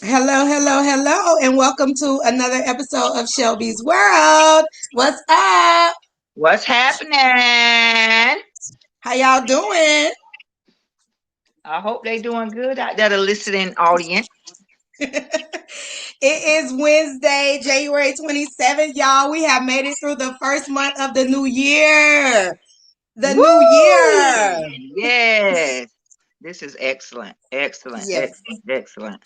Hello, hello, hello, and welcome to another episode of Shelby's World. What's up? What's happening? How y'all doing? I hope they doing good out there, the listening audience. It is Wednesday, January 27th, y'all. We have made it through the first month of the new year. The new Woo! year. Yes. This is excellent. Excellent. Yes. Excellent. Excellent.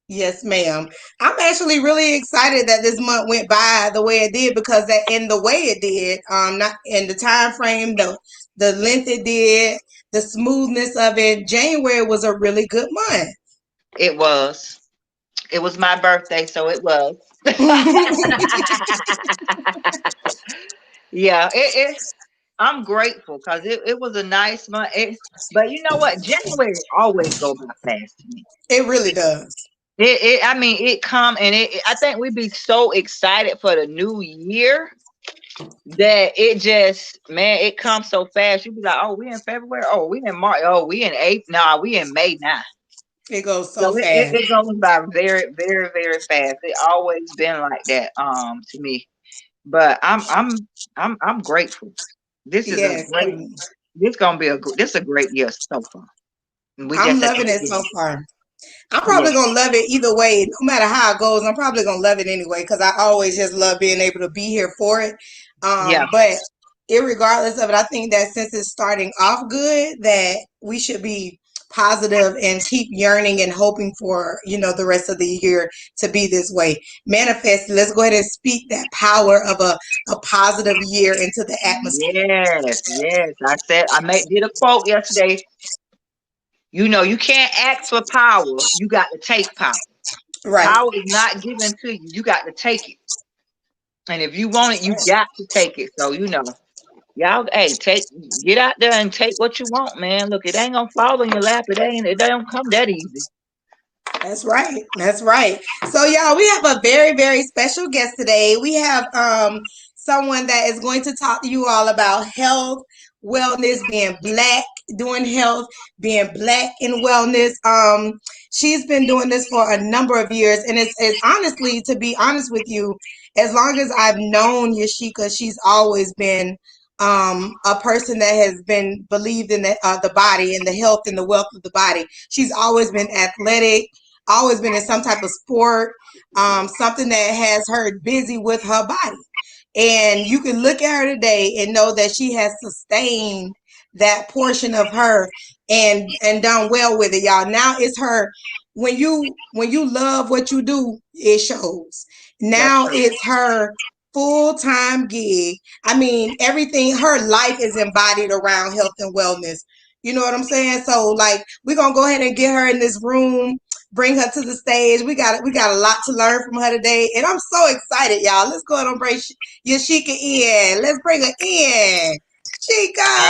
Yes, ma'am. I'm actually really excited that this month went by the way it did because that in the way it did, not in the time frame, the length it did, the smoothness of it. January was a really good month. It was. It was my birthday, so it was. Yeah, it I'm grateful because it was a nice month. But you know what? January always go by fast to me. It really does. I mean, it come and I think we'd be so excited for the new year that it just, man, it comes so fast. You be like, oh, we in February. Oh, we in March. Oh, we in April. Nah, we in May now. It goes So so it, fast. it goes by very, very, very fast. It always been like that, to me. But I'm grateful. This is a Yes, great. This gonna be this a great year so far. We I'm just at the loving it so beginning. far. I'm Yeah, probably gonna love it either way, no matter how it goes. I'm probably gonna love it anyway because I always just love being able to be here for it. yeah, But irregardless of it, I think that since it's starting off good, that we should be positive and keep yearning and hoping for the rest of the year to be this way. Manifest. Let's go ahead and speak that power of a positive year into the atmosphere. yes, yes. Did a quote yesterday. You know, you can't ask for power. You got to take power. Right. Power is not given to you. You got to take it. And if you want it, you got to take it. So, y'all, hey, get out there and take what you want, man. Look, it ain't gonna fall in your lap. It don't come that easy. That's right. That's right. So y'all, we have a very, very special guest today. We have someone that is going to talk to you all about health, wellness, being black, doing health, being black in wellness. She's been doing this for a number of years, and it's honestly, to be honest with you, as long as I've known YaShika, she's always been a person that has been believed in the body and the health and the wealth of the body. She's always been athletic, always been in some type of sport, something that has her busy with her body. And you can look at her today and know that she has sustained that portion of her and done well with it, y'all. Now it's her, when you love what you do, it shows. That's Now true. it's her full-time gig. I mean, everything, her life is embodied around health and wellness. You know what I'm saying? So like we're gonna go ahead and get her in this room, bring her to the stage. We got a lot to learn from her today, and I'm so excited, y'all. Let's go ahead and bring YaShika in. Let's bring her in. Chica, Hey,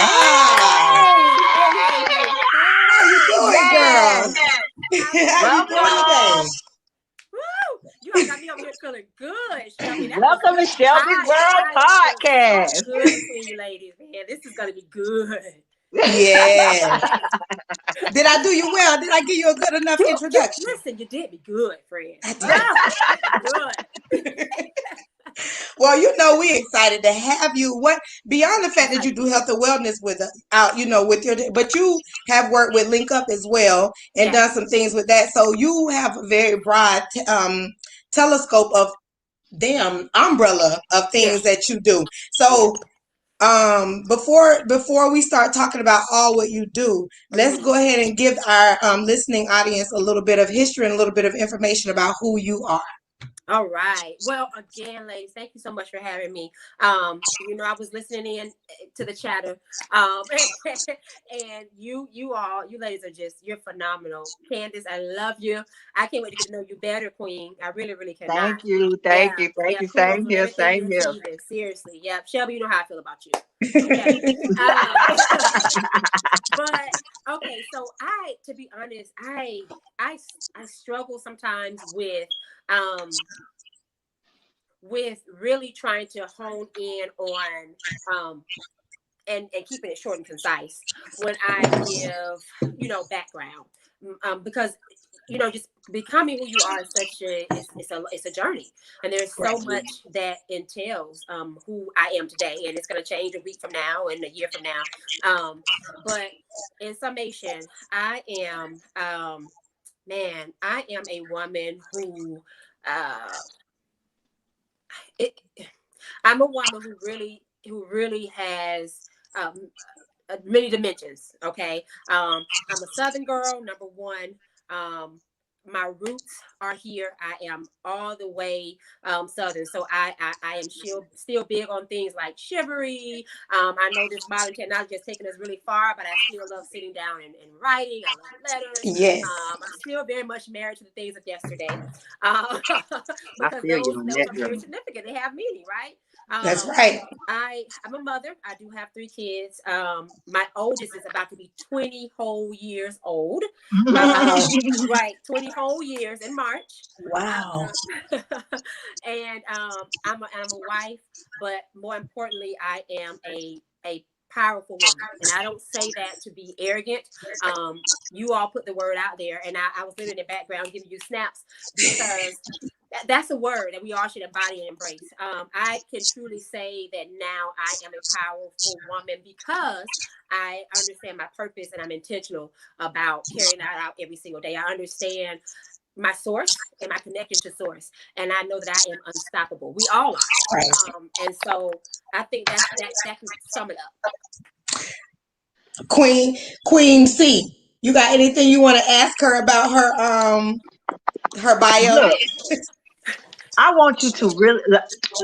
how you doing, yes. girl? How's How you doing today? Welcome. Woo! You all got me over here feeling good, Shelby. That was Welcome to Shelby's I World feel so Podcast. good between you ladies, man. This is gonna be good. Yes. Did I do you well? Did I give you a good enough You introduction? listen, you did me good, friend. I did. Oh, good. Well, we excited to have you. What beyond the fact that you Excited to do be health here. and wellness with out, with your, but you have worked with Link Up as well and Yes, done some things with that. So you have a very broad telescope of damn umbrella of things yes, that you do. yes. So before we start talking about all what you do, let's hmm go ahead and give our listening audience a little bit of history and a little bit of information about who you are. All right. Well, again, ladies, thank you so much for having me. I was listening in to the chatter. And you ladies are just, you're phenomenal. Candace, I love you. I can't wait to get to know you better, Queen. I really, really cannot. Thank you. Yeah, Thank you. Thank yeah, you. kudos Same on here. everything Same you're here. achieving. Seriously. Yeah. Shelby, you know how I feel about you. Okay. Um, but okay, so to be honest, I I struggle sometimes um with really trying to hone in on um and keeping it short and concise when I give background, because just becoming who you are is such it's a journey, and there's so much that entails who I am today, and it's going to change a week from now and a year from now. But in summation, I am I am a woman who it, I'm a woman who really has many dimensions. Okay. I'm a Southern girl, number one. My roots are here. I am all the way Southern, so I am still big on things like chivalry. I know this modern technology has taken us really far, but I still love sitting down and writing. I love letters. Yes. I'm still very much married to the things of yesterday, I because feel you those on those that, are girl. very significant. They have meaning, right? That's Um, right. I'm a mother. I do have 3 kids. My oldest is about to be 20 whole years old. Wow. Right, 20 whole years in March. Wow. And I'm a wife, but more importantly, I am a powerful woman. And I don't say that to be arrogant. You all put the word out there, and I was living in the background giving you snaps because that's a word that we all should embody and embrace. I can truly say that now I am a powerful woman because I understand my purpose and I'm intentional about carrying that out every single day. I understand my source and my connection to source, and I know that I am unstoppable. We all Right. are, and so I think that can sum it up. Queen C. You got anything you want to ask her about her bio? Look, I want you to really.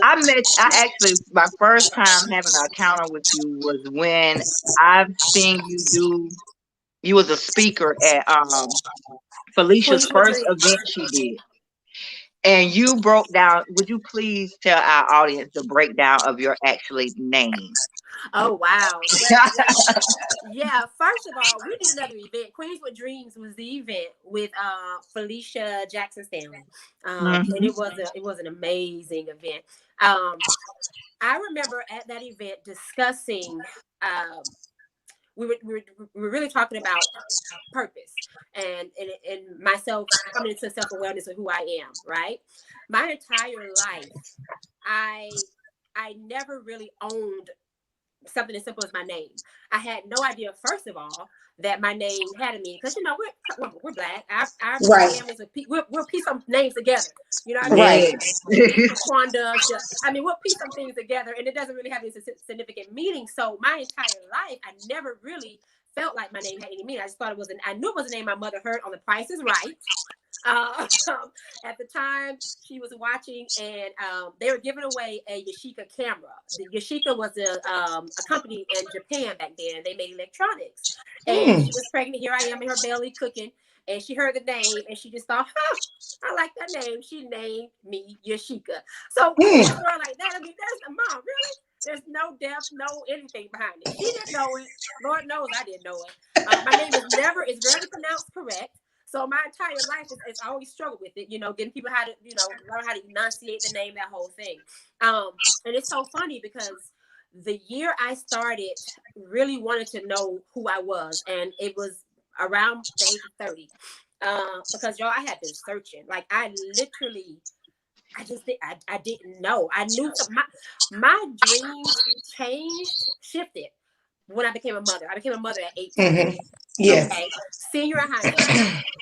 I actually, my first time having an encounter with you was when I've seen you do. You was a speaker at Felicia's Felicia first Dream. event she did, and you broke down. Would you please tell our audience the breakdown of your actually name? Oh wow. Well, yeah. First of all, we did another event. Queens with Dreams was the event with Felicia Jackson Stanley, and Mhm. it was an amazing event. Um, I remember at that event discussing. We were really talking about purpose and myself coming into self-awareness of who I am, right? My entire life, I I never really owned something as simple as my name. I had no idea, first of all, that my name had a meaning because we're black. Our Right. families we'll piece some names together. You know what I mean? Right. Yeah. Shaquanda. We'll piece some things together, and it doesn't really have any significant meaning. So my entire life, I never really felt like my name had any meaning. I just thought I knew it was a name my mother heard on The Price is Right. Uh, at the time, she was watching, and they were giving away a YaShika camera. The YaShika was a company in Japan back then, and they made electronics. And Mm. she was pregnant. Here I am in her belly cooking, and she heard the name, and she just thought, "Huh, I like that name." She named me YaShika. So Mm. cool story like that. There's a mom, really. There's no depth, no anything behind it. She didn't know it. Lord knows I didn't know it. My name is rarely pronounced correct. So my entire life is I always struggled with it, getting people how to, learn how to enunciate the name, that whole thing. And it's so funny because the year I started really wanted to know who I was, and it was around the age of 30. Because y'all, I had been searching. Like I literally I didn't know. I knew my dreams shifted when I became a mother. I became a mother at 18. Mm-hmm. Yes. Okay. Senior in high school,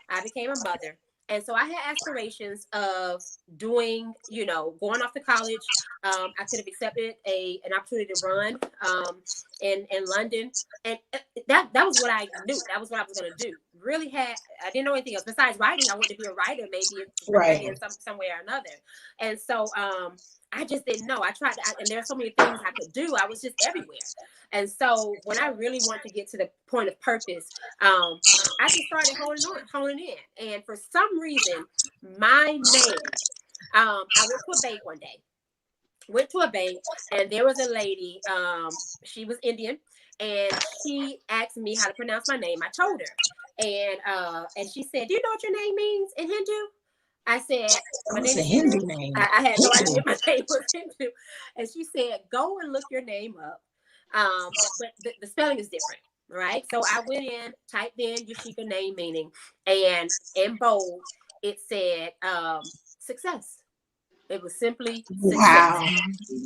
I became a mother. And so I had aspirations of doing, going off to college. I could have accepted an opportunity to run in London. And that was what I knew. That was what I was going to do. I didn't know anything else. Besides writing, I wanted to be a writer, maybe bring that Right. in some way or another. And so I just didn't know. I tried and there are so many things I could do. I was just everywhere. And so when I really wanted to get to the point of purpose, I just started honing in. And for some reason, my name, I went to a bank one day. And there was a lady, she was Indian, and she asked me how to pronounce my name. I told her. And she said, "Do you know what your name means in Hindu?" I said, "My It's name a is Hindu." Hindu name. I had no idea my name was Hindu. And she said, "Go and look your name up. But the spelling is different." right? So I went in, typed in YaShika name meaning, and in bold it said success. It was simply success. Wow.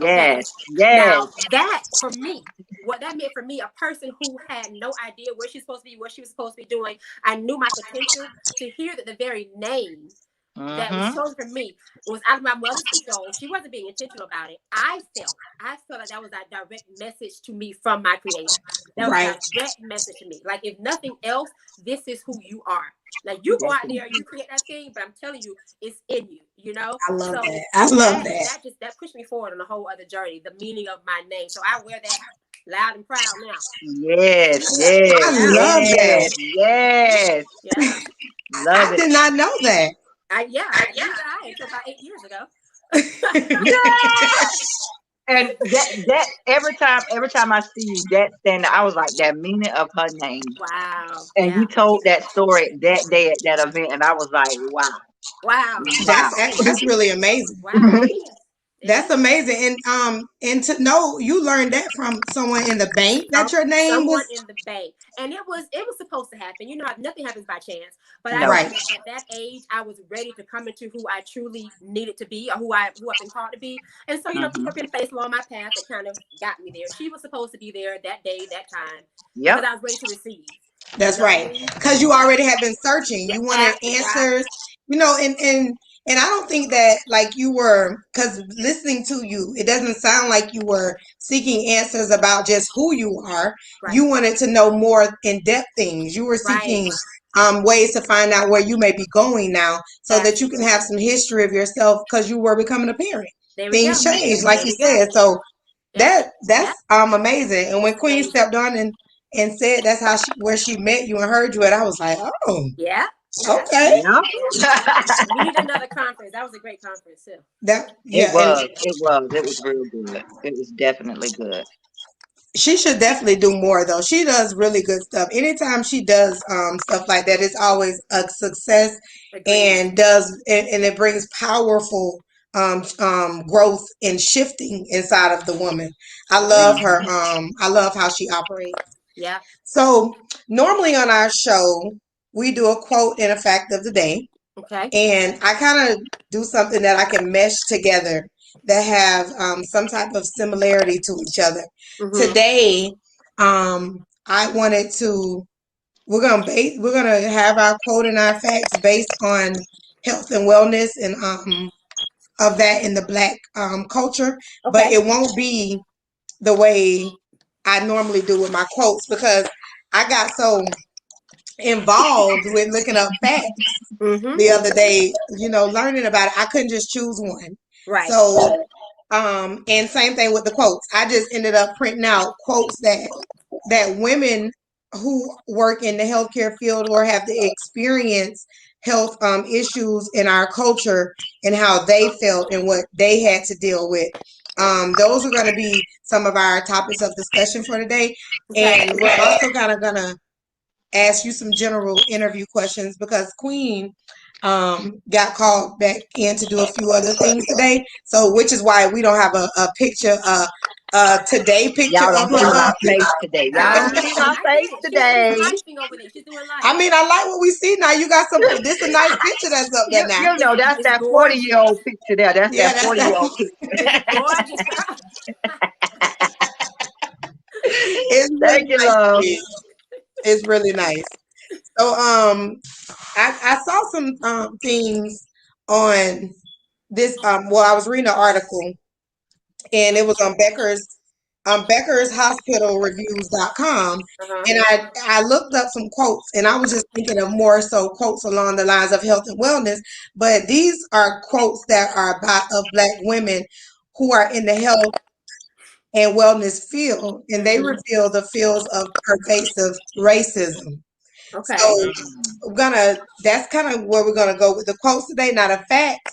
Okay. Yes, yes. Now that for me, what that meant for me, a person who had no idea where she's supposed to be, what she was supposed to be doing, I knew my potential. To hear that the very name that was Mm-hmm. chosen for me was out of my mother's control. She wasn't being intentional about it. I felt like that was a direct message to me from my creator. That was Right. a direct message to me. Like, if nothing else, this is who you are. Now you go out there, you create that thing, but I'm telling you, it's in you, you know? I love So that. I love that that. that just that pushed me forward on a whole other journey, the meaning of my name. So I wear that loud and proud now. Yes, yes, I Yeah. love that. yes, yes. Yeah. Love I it. did not know that. Neither I until about 8 years ago. Yeah. And that every time I see you, that stand, I was like that meaning of her name. Wow. And Yeah. you told that story that day at that event, and I was like, wow, Wow. wow. That's really amazing. Wow. It is. It That's is. amazing. And to know you learned that from someone in the bank that your name Someone was in the bank, and it was supposed to happen. You know, nothing happens by chance. But I No. knew right. that at that age, I was ready to come into who I truly needed to be, or who I've been called to be. And so, people Hmm. have been placed along my path that kind of got me there. She was supposed to be there that day, that time, because Yep. I was ready to receive. You That's know what I right. mean? Because you already have been searching. Yeah. You wanted Right. answers, and I don't think that like you were, because listening to you, it doesn't sound like you were seeking answers about just who you are. Right. You wanted to know more in-depth things. You were Right. seeking ways to find out where you may be going now so that you can have Absolutely. some history of yourself because you were becoming a parent. There we Things go. change, like There you we go. said. So Yep. that's Yep. amazing. And when It's Queen amazing. stepped on and said that's how where she met you and heard you, and I was like, oh, Yeah. Yeah. okay. Yeah. We need another conference. That was a great conference too. That It yeah, and was. It was. It was real good. It was definitely good. she should definitely do more though. She does really good stuff. Anytime she does stuff like that, it's always a success Agreed. and and it brings powerful growth and shifting inside of the woman. I love Agreed. her. Hmm. I love how she operates. Yeah. So normally on our show, we do a quote and a fact of the day. Okay. And I kind of do something that I can mesh together that have some type of similarity to each other. Mm-hmm. Today, I wanted to. We're gonna have our quote and our facts based on health and wellness and of that in the Black culture, but Okay. it won't be the way I normally do with my quotes because I got so involved with looking up facts Mm-hmm. the other day, learning about it. I couldn't just choose one. Right. So, and same thing with the quotes. I just ended up printing out quotes that women who work in the healthcare field or have to experience health issues in our culture and how they felt and what they had to deal with. Those are going to be some of our topics of discussion for today. Okay. And we're also kind of going to ask you some general interview questions because Queen got called back in to do a few other things today. So, which is why we don't have a picture, today picture Y'all of don't see her my up. face today. Y'all don't see my I face get it. She's today. lifing over there. She's doing life. I mean, I like what we see now. You got some. This a nice picture that's up there You now. you know that's It's that gorgeous. 40-year-old picture there. That's Yeah, that that's 40-year-old that. It's picture. gorgeous, girl. It's Thank really you, nice. love. Queen. It's really nice. So, I saw some things on this. Well, I was reading an article and it was on Becker's Hospital Reviews.com. Uh-huh. And I looked up some quotes and I was just thinking of more so quotes along the lines of health and wellness. But these are quotes that are of Black women who are in the health and wellness field, and they Mm-hmm. reveal the fields of pervasive racism. Okay. So that's kind of where we're gonna go with the quotes today. Now the facts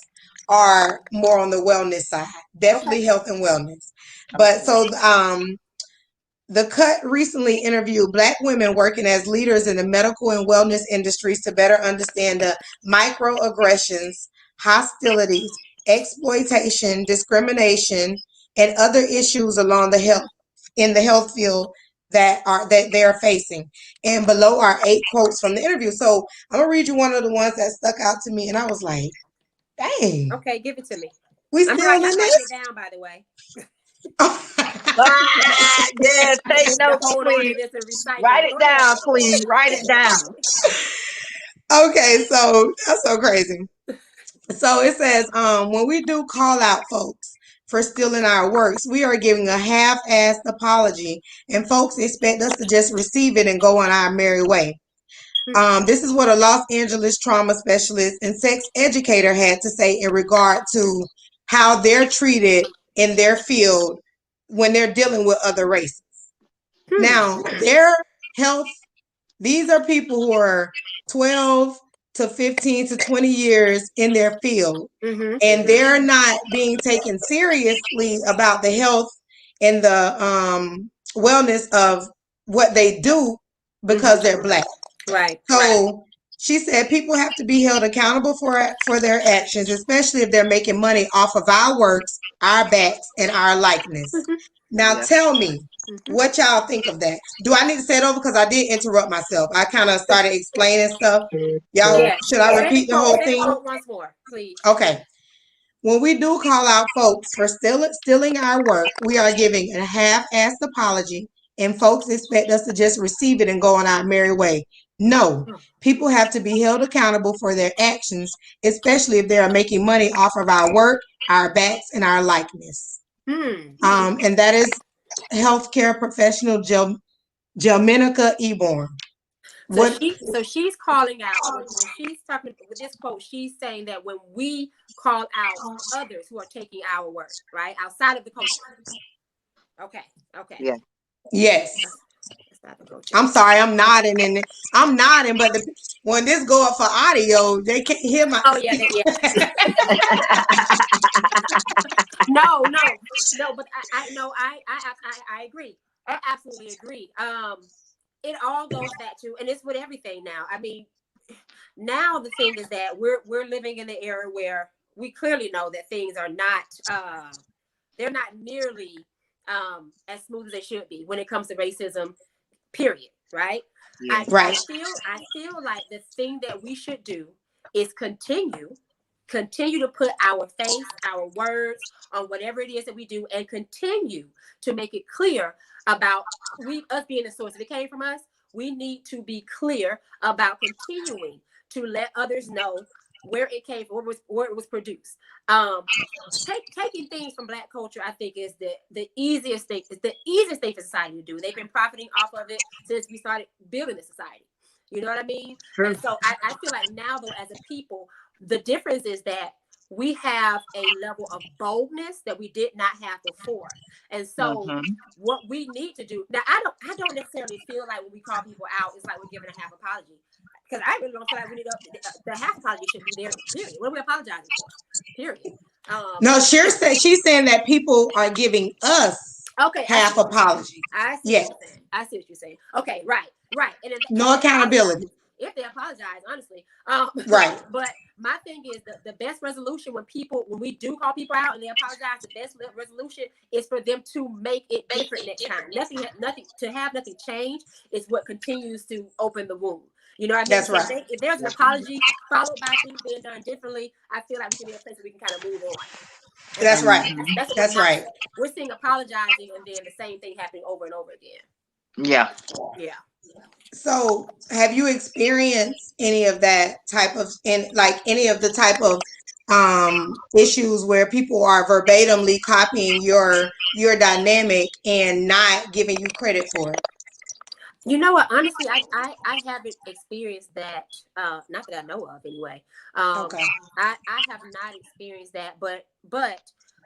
are more on the wellness side, Okay. definitely health and wellness. But Okay. so the Cut recently interviewed Black women working as leaders in the medical and wellness industries to better understand the microaggressions, hostilities, exploitation, discrimination, and other issues along the health in the health field that they're facing. And below are 8 quotes from the interview. So I'm gonna read you one of the ones that stuck out to me, and I was like, dang. Okay, give it to me. We I'm still in writing this? it down, by the way. Yes, take To notes, hold on to please. this and recite Write them. it Go ahead. down, please. Write it down. Okay, so that's so crazy. So it says, when we do call out folks for stealing our works, we are giving a half-assed apology, and folks expect us to just receive it and go on our merry way. This is what a Los Angeles trauma specialist and sex educator had to say in regard to how they're treated in their field when they're dealing with other races. Now, their health, these are people who are 12 to 15 to 20 years in their field, and they're not being taken seriously about the health and the wellness of what they do because they're Black. Right. So she said people have to be held accountable for their actions, especially if they're making money off of our works, our backs, and our likeness. Now Yeah. tell me what y'all think of that. Do I need to say it over? Because I did interrupt myself. I kind of started explaining stuff. Y'all, Yes. should I Say repeat the whole the thing? quote once more, please. Okay. When we do call out folks for stealing our work, we are giving a half-assed apology, and folks expect us to just receive it and go on our merry way. No, people have to be held accountable for their actions, especially if they are making money off of our work, our backs, and our likeness. And that is healthcare professional Jelminica Eborn. So she's calling out when she's talking with this quote. She's saying that when we call out others who are taking our work, right, outside of the culture. Okay. Yeah. Yes. Outside the culture. I'm sorry, I'm nodding, but when this go up for audio, they can't hear my. Oh yeah. No, but I agree. I absolutely agree. It all goes back to, and it's with everything now. I mean, now the thing is that we're living in the era where we clearly know that things are not they're not nearly as smooth as they should be when it comes to racism, period. Right? Yeah. Right. I feel like the thing that we should do is continue to put our face, our words on whatever it is that we do, and continue to make it clear about us being the source. If it came from us, we need to be clear about continuing to let others know where it came from, where it was produced. Taking things from Black culture, I think, is the easiest thing. It's the easiest thing for society to do. They've been profiting off of it since we started building the society. You know what I mean? True. And so I feel like now, though, as a people, the difference is that we have a level of boldness that we did not have before. And so what we need to do now, I don't necessarily feel like when we call people out, it's like we're giving a half apology. Because I really don't feel like we need the half apology should be there, period. What are we apologizing for? Period. No, she's saying that people are giving us half apology. I see what you're saying. I see what you're saying. Okay, right. And no accountability. If they apologize, honestly. Right. But my thing is the best resolution when we do call people out and they apologize, the best resolution is for them to make it different next time. Nothing change is what continues to open the wound. You know what I mean? That's right. If there's an apology followed by things being done differently, I feel like we can be in a place where we can kind of move on. And that's right. That's right. We're seeing apologizing and then the same thing happening over and over again. Yeah. So, have you experienced any of that type of any of the type of issues where people are verbatimly copying your dynamic and not giving you credit for it? You know what? Honestly, I haven't experienced that. Not that I know of, anyway. Okay. I have not experienced that, but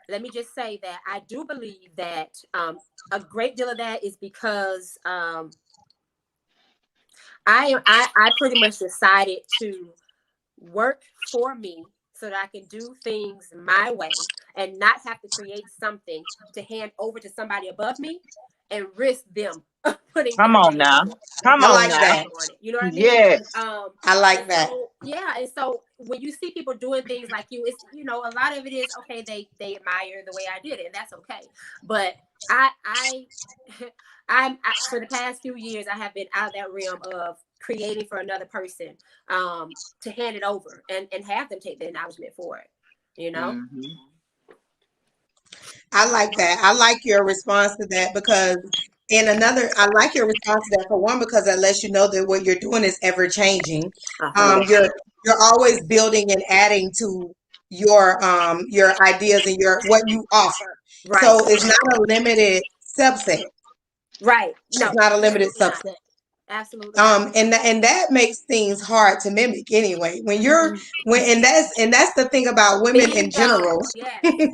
let me just say that I do believe that a great deal of that is because I pretty much decided to work for me so that I can do things my way and not have to create something to hand over to somebody above me and risk them putting Come on everything now. on it. Come I on like now. that. On it. You know what I mean? Yes. I like And that. so, yeah, and so when you see people doing things like you, it's a lot of it is okay. They admire the way I did it, and that's okay. But I for the past few years, I have been out of that realm of creating for another person, to hand it over and have them take the acknowledgement for it. You know. Mm-hmm. I like that. I like your response to that because, I like your response to that for one because it lets you know that what you're doing is ever changing. Uh-huh. You're always building and adding to your ideas and your what you offer. Right. So it's not a limited subset. Right. It's No, not a limited absolutely not. subset. Absolutely not. And that makes things hard to mimic anyway. Mhm. And that's the thing about women in Bingo. general. Yes.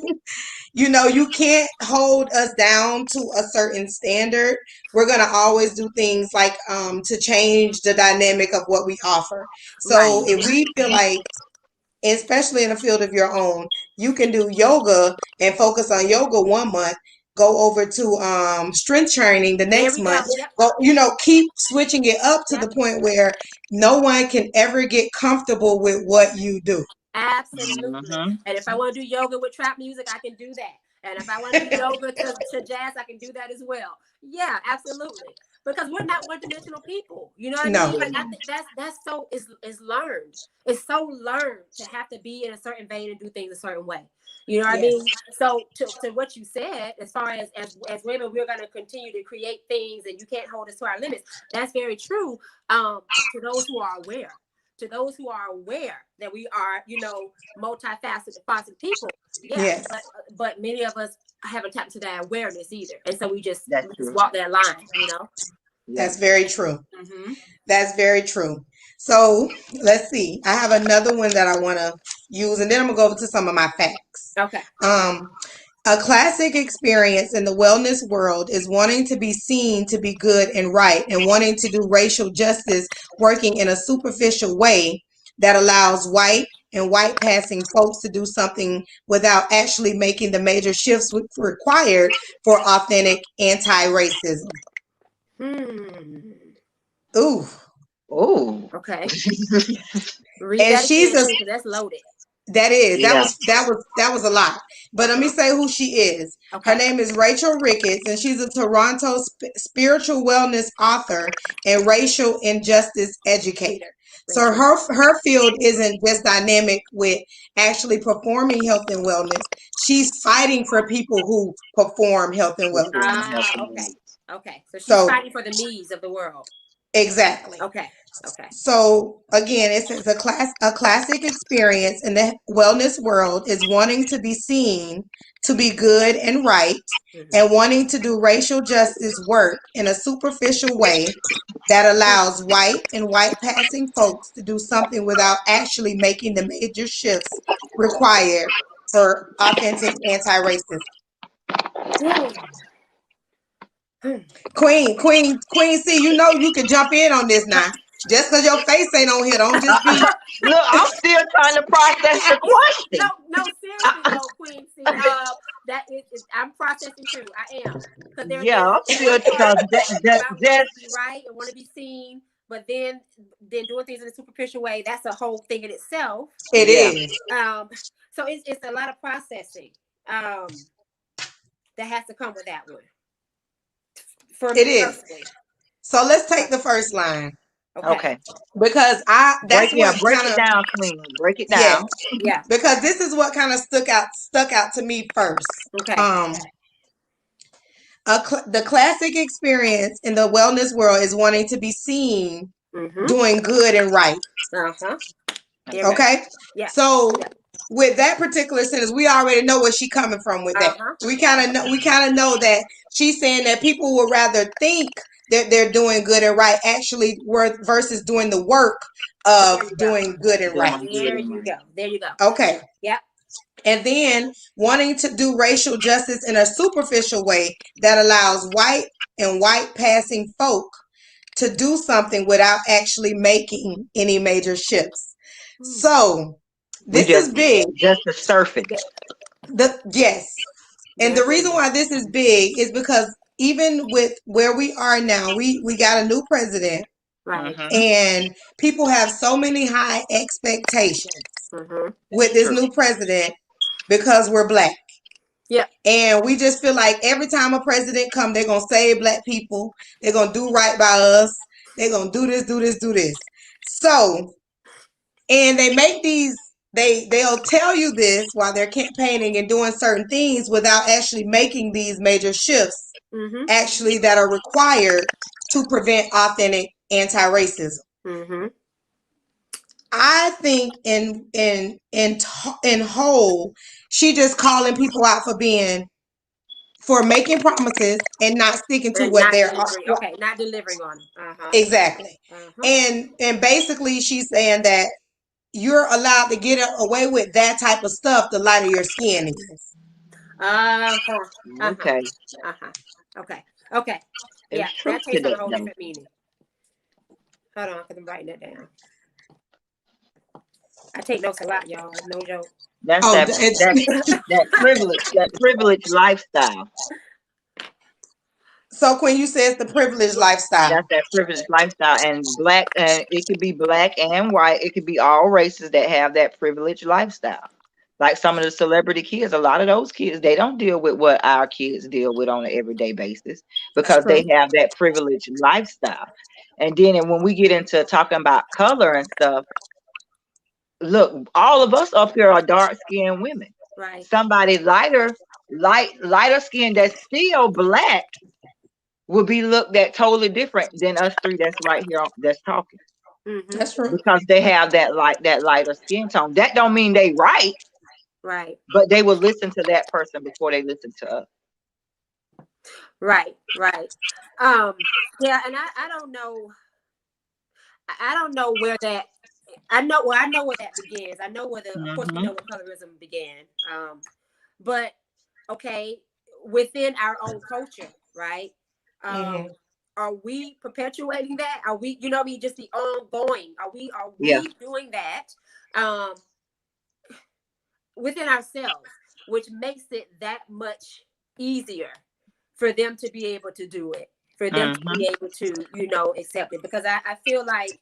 You can't hold us down to a certain standard. We're going to always do things like to change the dynamic of what we offer. Right. So if we feel like, especially in a field of your own, you can do yoga and focus on yoga one month, go over to strength training the There next we go. month, Yep. go, keep switching it up to the Yep. point where no one can ever get comfortable with what you do. Absolutely. Mm-hmm. And if I want to do yoga with trap music, I can do that. And if I want to do yoga to jazz, I can do that as well. Yeah, absolutely. Because we're not one-dimensional people. You know what I No. mean? Like I think that's so is learned. It's so learned to have to be in a certain vein and do things a certain way. You know what I Yes. mean? So to what you said, as far as women, we're gonna continue to create things and you can't hold us to our limits. That's very true. To those who are aware. To those who are aware that we are, multifaceted people, yeah. Yes. But many of us haven't tapped into that awareness either, and so we just That's true. walk that line, That's very true. Mm-hmm. That's very true. So let's see. I have another one that I want to use, and then I'm gonna go over to some of my facts. Okay. A classic experience in the wellness world is wanting to be seen to be good and right, and wanting to do racial justice, working in a superficial way that allows white and white passing folks to do something without actually making the major shifts required for authentic anti-racism. Ooh. Oh. Okay. Read And that she's again, a because that's loaded. That is Yeah. that was a lot. But let me say who she is. Okay. Her name is Rachel Ricketts, and she's a Toronto spiritual wellness author and racial injustice educator. So Rachel. her field isn't just dynamic with actually performing health and wellness. She's fighting for people who perform health and wellness. Okay. Okay. So she's So fighting for the needs of the world. exactly. Okay. Okay. So again, it says a classic experience in the wellness world is wanting to be seen to be good and right, Mm-hmm. and wanting to do racial justice work in a superficial way that allows white and white passing folks to do something without actually making the major shifts required for authentic anti-racism. Queen C, you can jump in on this now. Just because your face ain't on here, don't just be. Look, I'm still trying to process the question. No, seriously though, Queen C. That is, I'm processing too. I am, because Yeah, I'm still part because about wanting that to be right and want to be seen, but then doing things in a superficial way. That's a whole thing in itself. It is. So it's a lot of processing that has to come with that one. For It me is. personally. So let's take the first line. Okay. Because that's what break kind it of, down, Queen. Break it yeah, down. Yeah. because this is what kind of stuck out to me first. Okay. The classic experience in the wellness world is wanting to be seen Mm-hmm. doing good and right. Uh-huh. Okay. Yeah. So with that particular sentence, we already know where she's coming from with that. We kind of know that she's saying that people would rather think that they're doing good and right, actually, versus doing the work of doing good and right. There you go. There you go. Okay. Yep. And then wanting to do racial justice in a superficial way that allows white and white passing folk to do something without actually making any major shifts. So this is big. Just the surface. Yes. And the reason why this is big is because even with where we are now, we got a new president, Right. and people have so many high expectations with this new president because we're Black. Yep. And we just feel like every time a president come, they're gonna save Black people. They're gonna do right by us. They're gonna do this, do this, do this. So, and they make these. They'll tell you this while they're campaigning and doing certain things without actually making these major shifts, actually that are required to prevent authentic anti-racism. I think in whole, she just calling people out for making promises and not sticking to And what not they're delivering. Okay, not delivering on them. exactly. And basically she's saying that you're allowed to get away with that type of stuff the lighter your skin is. Okay. Okay. Yeah, There's truth that to takes on a that, whole though. different meaning. Hold on, because I'm writing that down. I take notes a lot, y'all. No joke. That's that privilege lifestyle. So Queen, you said it's the privileged lifestyle. That's that privileged lifestyle, and Black, and it could be Black and white. It could be all races that have that privileged lifestyle. Like some of the celebrity kids, a lot of those kids, they don't deal with what our kids deal with on an everyday basis because they have that privileged lifestyle. And then when we get into talking about color and stuff, look, all of us up here are dark skinned women. Right. Somebody lighter skin that's still Black will be looked at totally different than us three that's right here that's talking. That's true. Because they have that lighter skin tone. That don't mean they right. Right. But they will listen to that person before they listen to us. Right. Yeah, and I don't know. I don't know where that. I know where that begins. I know where of course we know where colorism began. But okay, within our own culture, right? Are we perpetuating that? Are we, you know what I mean, just the ongoing? Are we doing that within ourselves, which makes it that much easier for them to be able to do it, for them to be able to, accept it? Because I feel like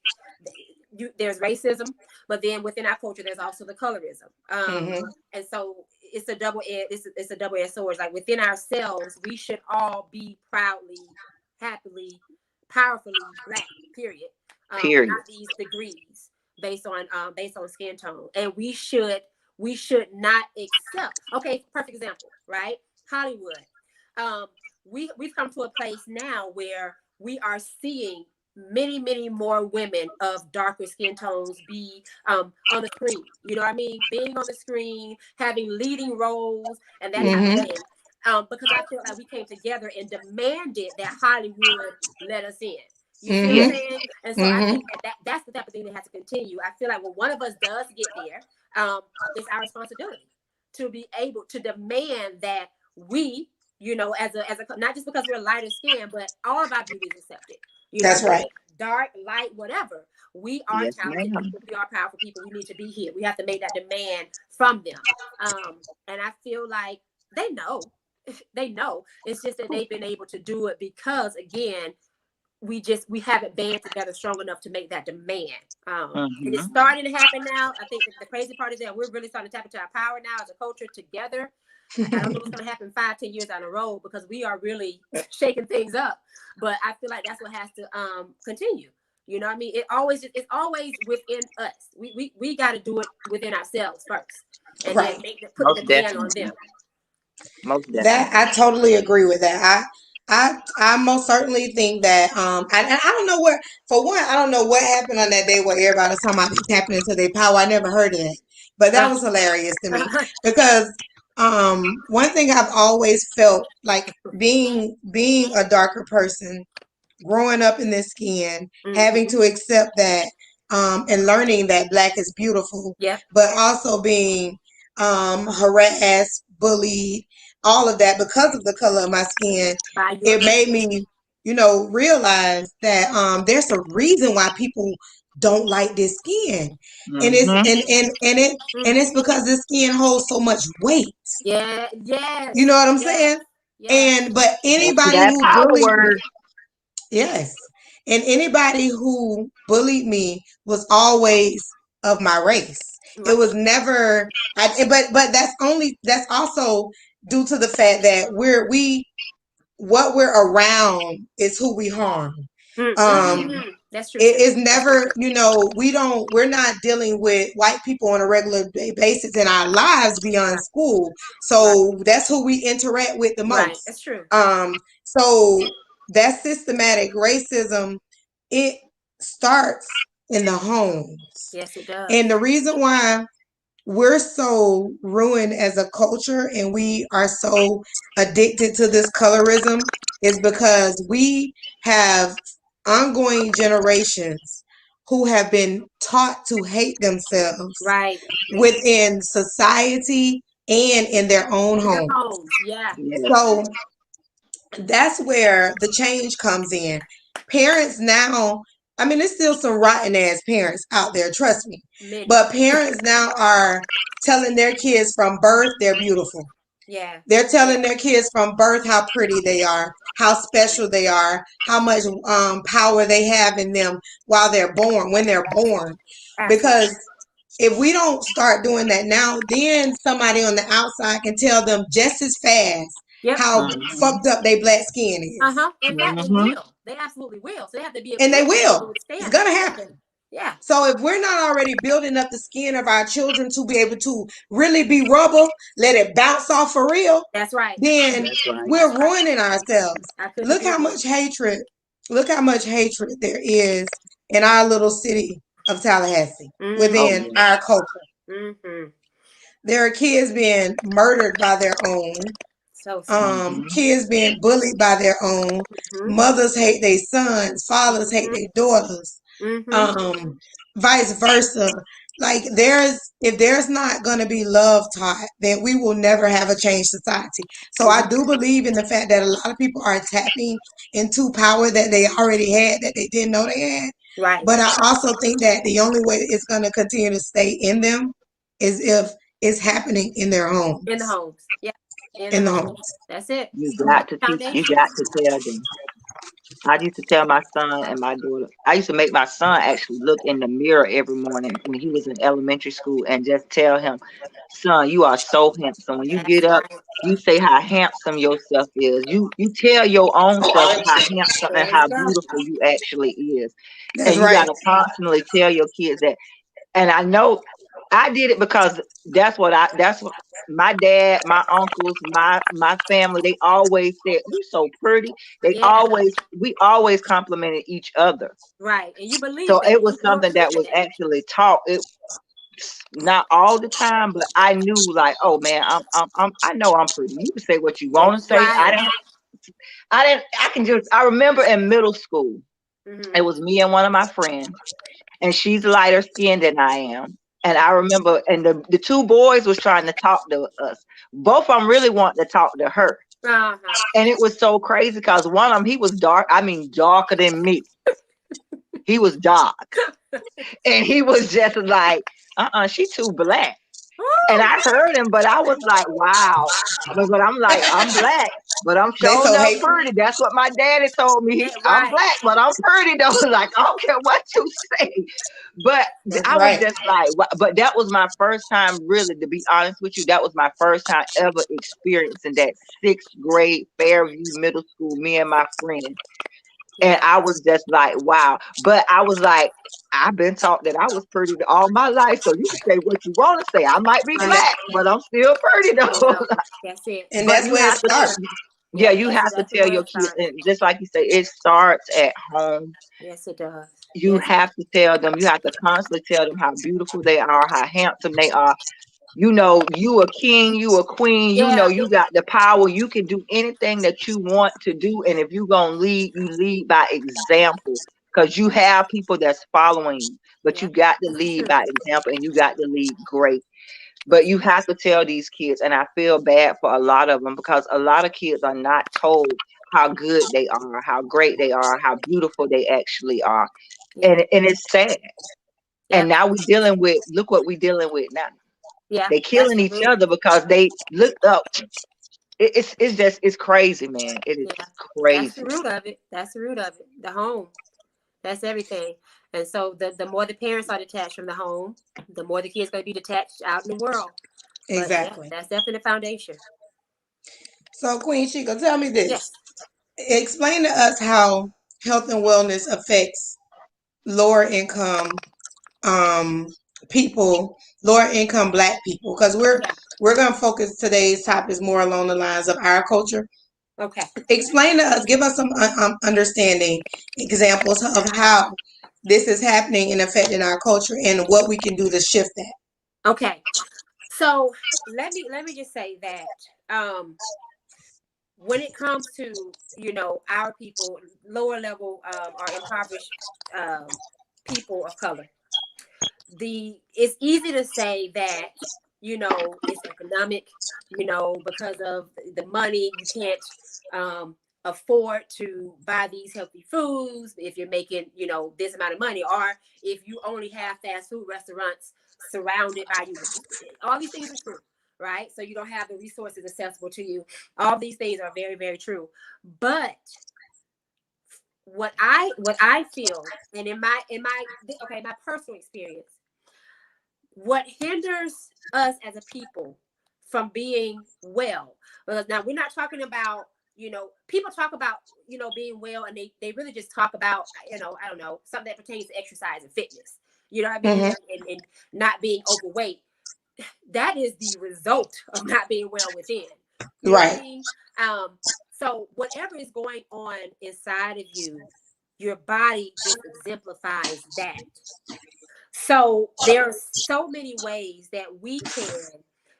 there's racism, but then within our culture, there's also the colorism. And so it's a double-edged sword. Like within ourselves, we should all be proudly, happily, powerfully Black, period. Not these degrees based on skin tone. And we should not accept. Okay, perfect example, right? Hollywood. We've come to a place now where we are seeing many more women of darker skin tones be on the screen. You know what I mean? Being on the screen, having leading roles, and that type of thing. Because I feel like we came together and demanded that Hollywood let us in. You see what I'm saying? And so I think that's the type of thing that has to continue. I feel like when one of us does get there, it's our responsibility to be able to demand that we, as a not just because we're lighter skin, but all of our beauty is accepted. That's right. Dark, light, whatever. We are talented people. We are powerful people. We need to be here. We have to make that demand from them. And I feel like they know. They know. It's just that they've been able to do it because, again, we haven't band together strong enough to make that demand. And it's starting to happen now. I think the crazy part is that we're really starting to tap into our power now as a culture together. I don't know what's going to happen 5-10 years down the road because we are really shaking things up. But I feel like that's what has to continue. You know what I mean? It's always within us. We got to do it within ourselves first, and then put the demand on them. That I totally agree with that. I most certainly think that I don't know where, for one, I don't know what happened on that day where everybody was talking about tapping into their power. I never heard of that, but that was hilarious to me because one thing I've always felt like being a darker person, growing up in this skin, having to accept that and learning that Black is beautiful, but also being harassed, bullied, all of that because of the color of my skin. It made me, realize that there's a reason why people don't like this skin. And it's because this skin holds so much weight. Yeah, yes. You know what I'm saying? Yeah. But anybody That who power bullied me, word. yes. And anybody who bullied me was always of my race. It Right. was never but that's also due to the fact that what we're around is who we harm. Um That's true it too. is That's true never, too. we're not dealing with white people on a regular basis in our lives beyond Right. school. Right. So that's who we interact with the Right. most. That's true. So that systematic racism, it starts in the homes. Yes, it does. And the reason why we're so ruined as a culture and we are so addicted to this colorism is because we have ongoing generations who have been taught to hate themselves Right. within society and in their own In their homes. homes. Yeah. Yes. So that's where the change comes in. Parents now, I mean, there's still some rotten ass parents out there, trust me. Many. But parents now are telling their kids from birth they're beautiful. Yeah. They're telling their kids from birth how pretty they are, how special they are, how much power they have in them while they're born, when they're born. Absolutely. Because if we don't start doing that now, then somebody on the outside can tell them just as fast Yep. how Mm-hmm. fucked up their black skin is. Uh-huh. In fact, they Mm-hmm. will. They absolutely will. So they have to be And they equipped to be able to will. It's withstand going to it. Yeah. happen. Yeah. So if we're not already building up the skin of our children to be able to really be rubber, let it bounce off for real, That's right. then That's right. we're That's right. ruining ourselves. I couldn't Look agree how more. much hatred, look how much hatred there is in our little city of Tallahassee Oh within Mm-hmm. yeah. our culture. Mm-hmm. There are kids being murdered by their own, So sad. Mm-hmm. kids being bullied by their own, Mm-hmm. mothers hate their sons, fathers hate Mm-hmm. their daughters, Mm-hmm. um, vice versa. Like if there's not gonna be love taught, then we will never have a changed society. So I do believe in the fact that a lot of people are tapping into power that they already had that they didn't know they had. Right. But I also think that the only way it's gonna continue to stay in them is if it's happening in their In the homes. homes. Yeah. In the In the homes. homes. That's it. You That's got to the teach. You foundation. got to tell them. I used to tell my son and my daughter. I used to make my son actually look in the mirror every morning when he was in elementary school and just tell him, "Son, you are so handsome. When you get That's up, right. you say how handsome yourself is. You tell your own self how handsome and There you how go. beautiful you actually is. That's And you got right. to constantly tell your kids that. And I know I did it because that's what my dad, my uncles, my family, they always said, "You so pretty." Yeah. We always complimented each other. Right. And you believe So that. it You was grew up something that believing was that. actually taught. It not all the time, but I knew like, oh man, I know I'm pretty. You can say what you want to That's say. right. I remember in middle school, Mm-hmm. it was me and one of my friends, and she's lighter skinned than I am. And I remember, and the two boys was trying to talk to us. Both of them really wanted to talk to her. Uh-huh. And it was so crazy because one of them, he was dark. I mean, darker than me. He was dark. And he was just like, she too black. And Woo! I heard him, but I was like, wow. But I'm like, I'm black, but I'm They showing so up hateful. pretty. That's what my daddy told me. That I'm right. black, but I'm pretty though. Like, I don't care what you say. But That's I was right. just like, but that was my first time, really, to be honest with you. That was my first time ever experiencing that sixth grade Fairview Middle School, me and my friend. And Yeah. I was just like, wow. But I was like, I've been taught that I was pretty all my life. So you can say what you want to say. I might be Right. black, but I'm still pretty You though. know. That's it. And But that's you where it have to, starts. yeah, Yep. you That's have to exactly tell where your it kids. starts. And just like you say, it starts at home. Yes, it does. You Yes, it have to tell them, you have to constantly tell them how beautiful they are, how handsome they are. You know, you a king, you a queen, you know, yeah. you got the power, you can do anything that you want to do. And if you're gonna lead, you lead by example because you have people that's following you, but you Yep. got to That's lead true. by example and you got to lead great. But That's you have to tell these kids, and I feel bad for a lot of them because a lot of kids are not told how good they are, how great they are, how beautiful they actually are. yeah. And it's sad. And Yep. now we're dealing with, look what we're dealing with now. Yeah. They killing each Absolutely. other because they look up. it's crazy, man. It is Yeah, that's the crazy. root of it. That's the root of it. The home. That's everything. And so the more the parents are detached from the home, the more the kids going to be detached out in the world. But yeah, Exactly. that's definitely the foundation. So, Queen Shika, tell me this. Yes. Explain to us how health and wellness affects lower income um people, lower income Black people, because Okay. we're going to focus today's topics more along the lines of our culture. Okay. Explain to us, give us some understanding examples of how this is happening and affecting our culture and what we can do to shift that. Okay. So let me just say that when it comes to our people, lower level or impoverished people of color, it's easy to say that it's economic, because of the money you can't afford to buy these healthy foods if you're making this amount of money, or if you only have fast food restaurants surrounded by you. All these things are true, right? So you don't have the resources accessible to you. All these things are very, very true. But what I feel, and in my personal experience, what hinders us as a people from being well, because now we're not talking about, people talk about being well, and they really just talk about, I don't know, something that pertains to exercise and fitness, you know what I mean, Mm-hmm. and not being overweight. That is the result of not being well within, you know what I Right. mean. So whatever is going on inside of you, your body just exemplifies that. So there are so many ways that we can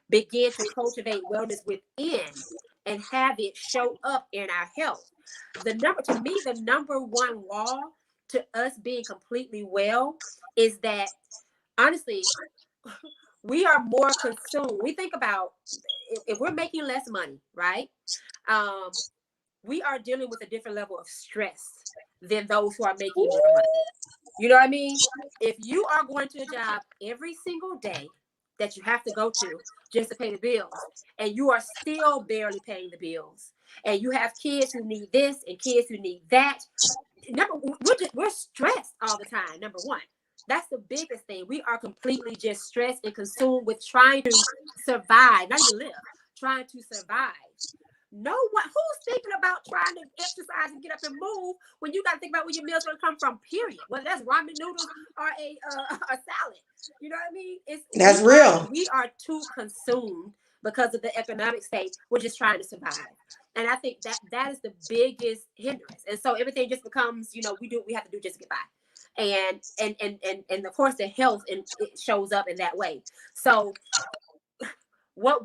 begin to cultivate wellness within and have it show up in our health. The number one law to us being completely well is that, honestly, we are more consumed. We think about, if we're making less money, right? Um, we are dealing with a different level of stress than those who are making more money. You know what I mean? If you are going to a job every single day that you have to go to just to pay the bills, and you are still barely paying the bills, and you have kids who need this and kids who need that, we're stressed all the time. Number one, that's the biggest thing. We are completely just stressed and consumed with trying to survive, not even live, trying to survive. No one who's thinking about trying to exercise and get up and move when you got to think about where your meals are going to come from. Period. Whether that's ramen noodles or a salad. You know what I mean? It's That's real. we are too consumed because of the economic state. We're just trying to survive, and I think that is the biggest hindrance. And so everything just becomes, we have to do just to get by, and of course the health, and it shows up in that way. So what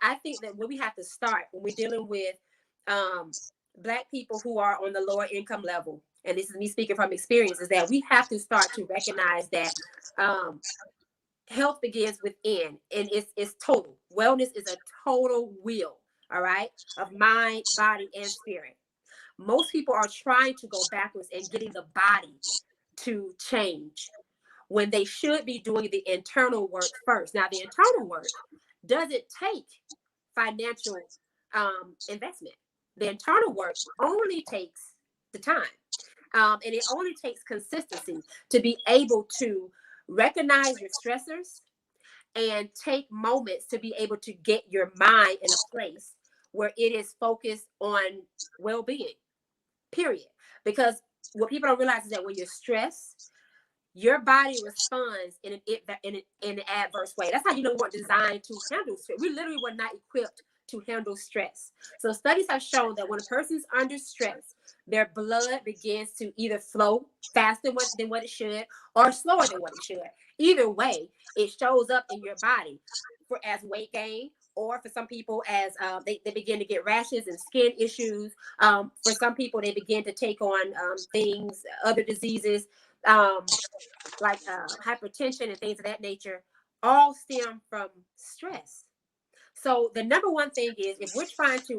I think that where we have to start when we're dealing with um, Black people who are on the lower income level, and this is me speaking from experience, is that we have to start to recognize that um, health begins within, and it's total. Wellness is a total wheel, all right, of mind, body, and spirit. Most people are trying to go backwards and getting the body to change when they should be doing the internal work first. Now, the internal work doesn't take financial investment. The internal work only takes the time. And it only takes consistency to be able to recognize your stressors and take moments to be able to get your mind in a place where it is focused on well-being, period. Because what people don't realize is that when you're stressed, your body responds in an adverse way. That's how you know we weren't designed to handle stress. We literally were not equipped to handle stress. So studies have shown that when a person's under stress, their blood begins to either flow faster than what it should, or slower than what it should. Either way, it shows up in your body as weight gain, or for some people as they begin to get rashes and skin issues. For some people, they begin to take on things, other diseases. Like hypertension and things of that nature, all stem from stress. So the number one thing is, if we're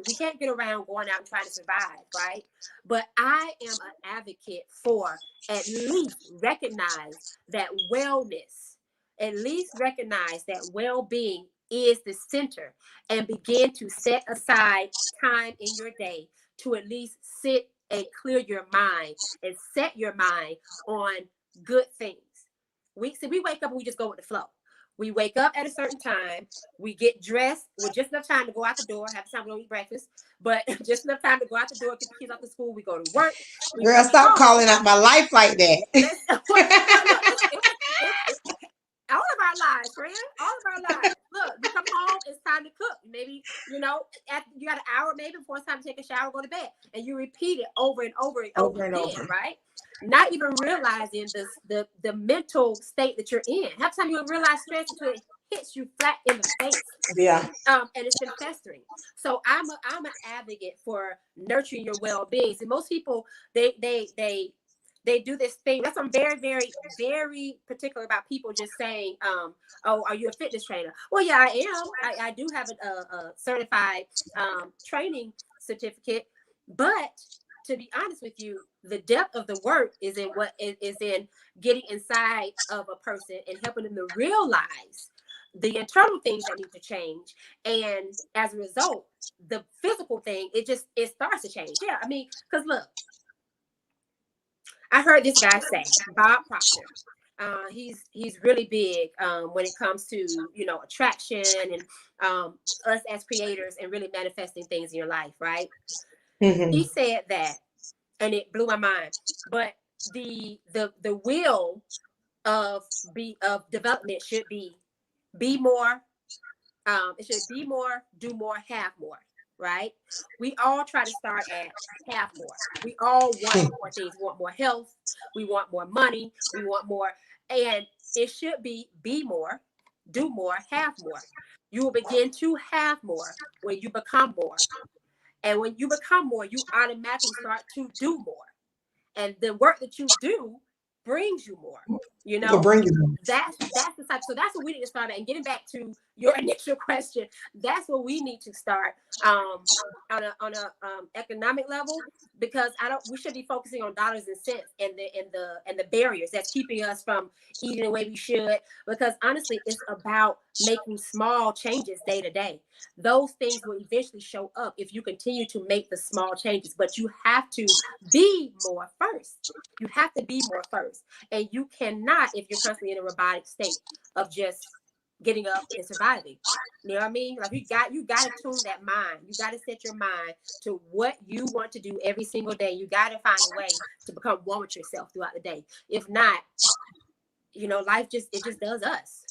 we can't get around going out and trying to survive, right? But I am an advocate for at least recognize that wellness, at least recognize that well-being is the center, and begin to set aside time in your day to at least sit and clear your mind and set your mind on good things. We wake up and we just go with the flow. We wake up at a certain time. We get dressed with just enough time to go out the door. Half the time we don't eat breakfast, but just enough time to go out the door, get the kids off to school. We go to work. We Girl, come stop home. calling out my life like that. Look, all of our lives, friend. All of our lives. Look, you come home, it's time to cook. Maybe, you know, you got an hour maybe before it's time to take a shower, go to bed. And you repeat it over and over and over again, right? Not even realizing the mental state that you're in. Half the time you don't realize stress until it hits you flat in the face. Yeah. And it's been festering. So I'm an advocate for nurturing your well-being. And most people, they do this thing. That's I'm very, very, very particular about people just saying, oh, are you a fitness trainer? Well, yeah, I am. I do have a certified training certificate, but to be honest with you, the depth of the work is in what is in getting inside of a person and helping them to realize the internal things that need to change. And as a result, the physical thing, it starts to change. Yeah, I mean, because look, I heard this guy say, Bob Proctor. He's really big when it comes to, you know, attraction and us as creators and really manifesting things in your life, right? Mm-hmm. He said that, and it blew my mind. But the will of development should be more. It should be more, do more, have more. Right? We all try to start at have more. We all want more things. We want more health. We want more money. We want more, and it should be more, do more, have more. You will begin to have more when you become more. And when you become more, you automatically start to do more. And the work that you do brings you more. You know, that's the type. So that's what we need to start at. And getting back to your initial question, that's what we need to start on a economic level, because we should be focusing on dollars and cents and the barriers that's keeping us from eating the way we should. Because honestly, it's about making small changes day to day. Those things will eventually show up if you continue to make the small changes, but you have to be more first. You have to be more first. And you cannot, if you're constantly in a robotic state of just getting up and surviving. You know what I mean? Like you got to tune that mind. You got to set your mind to what you want to do every single day. You got to find a way to become one with yourself throughout the day. If not, you know, life just does us.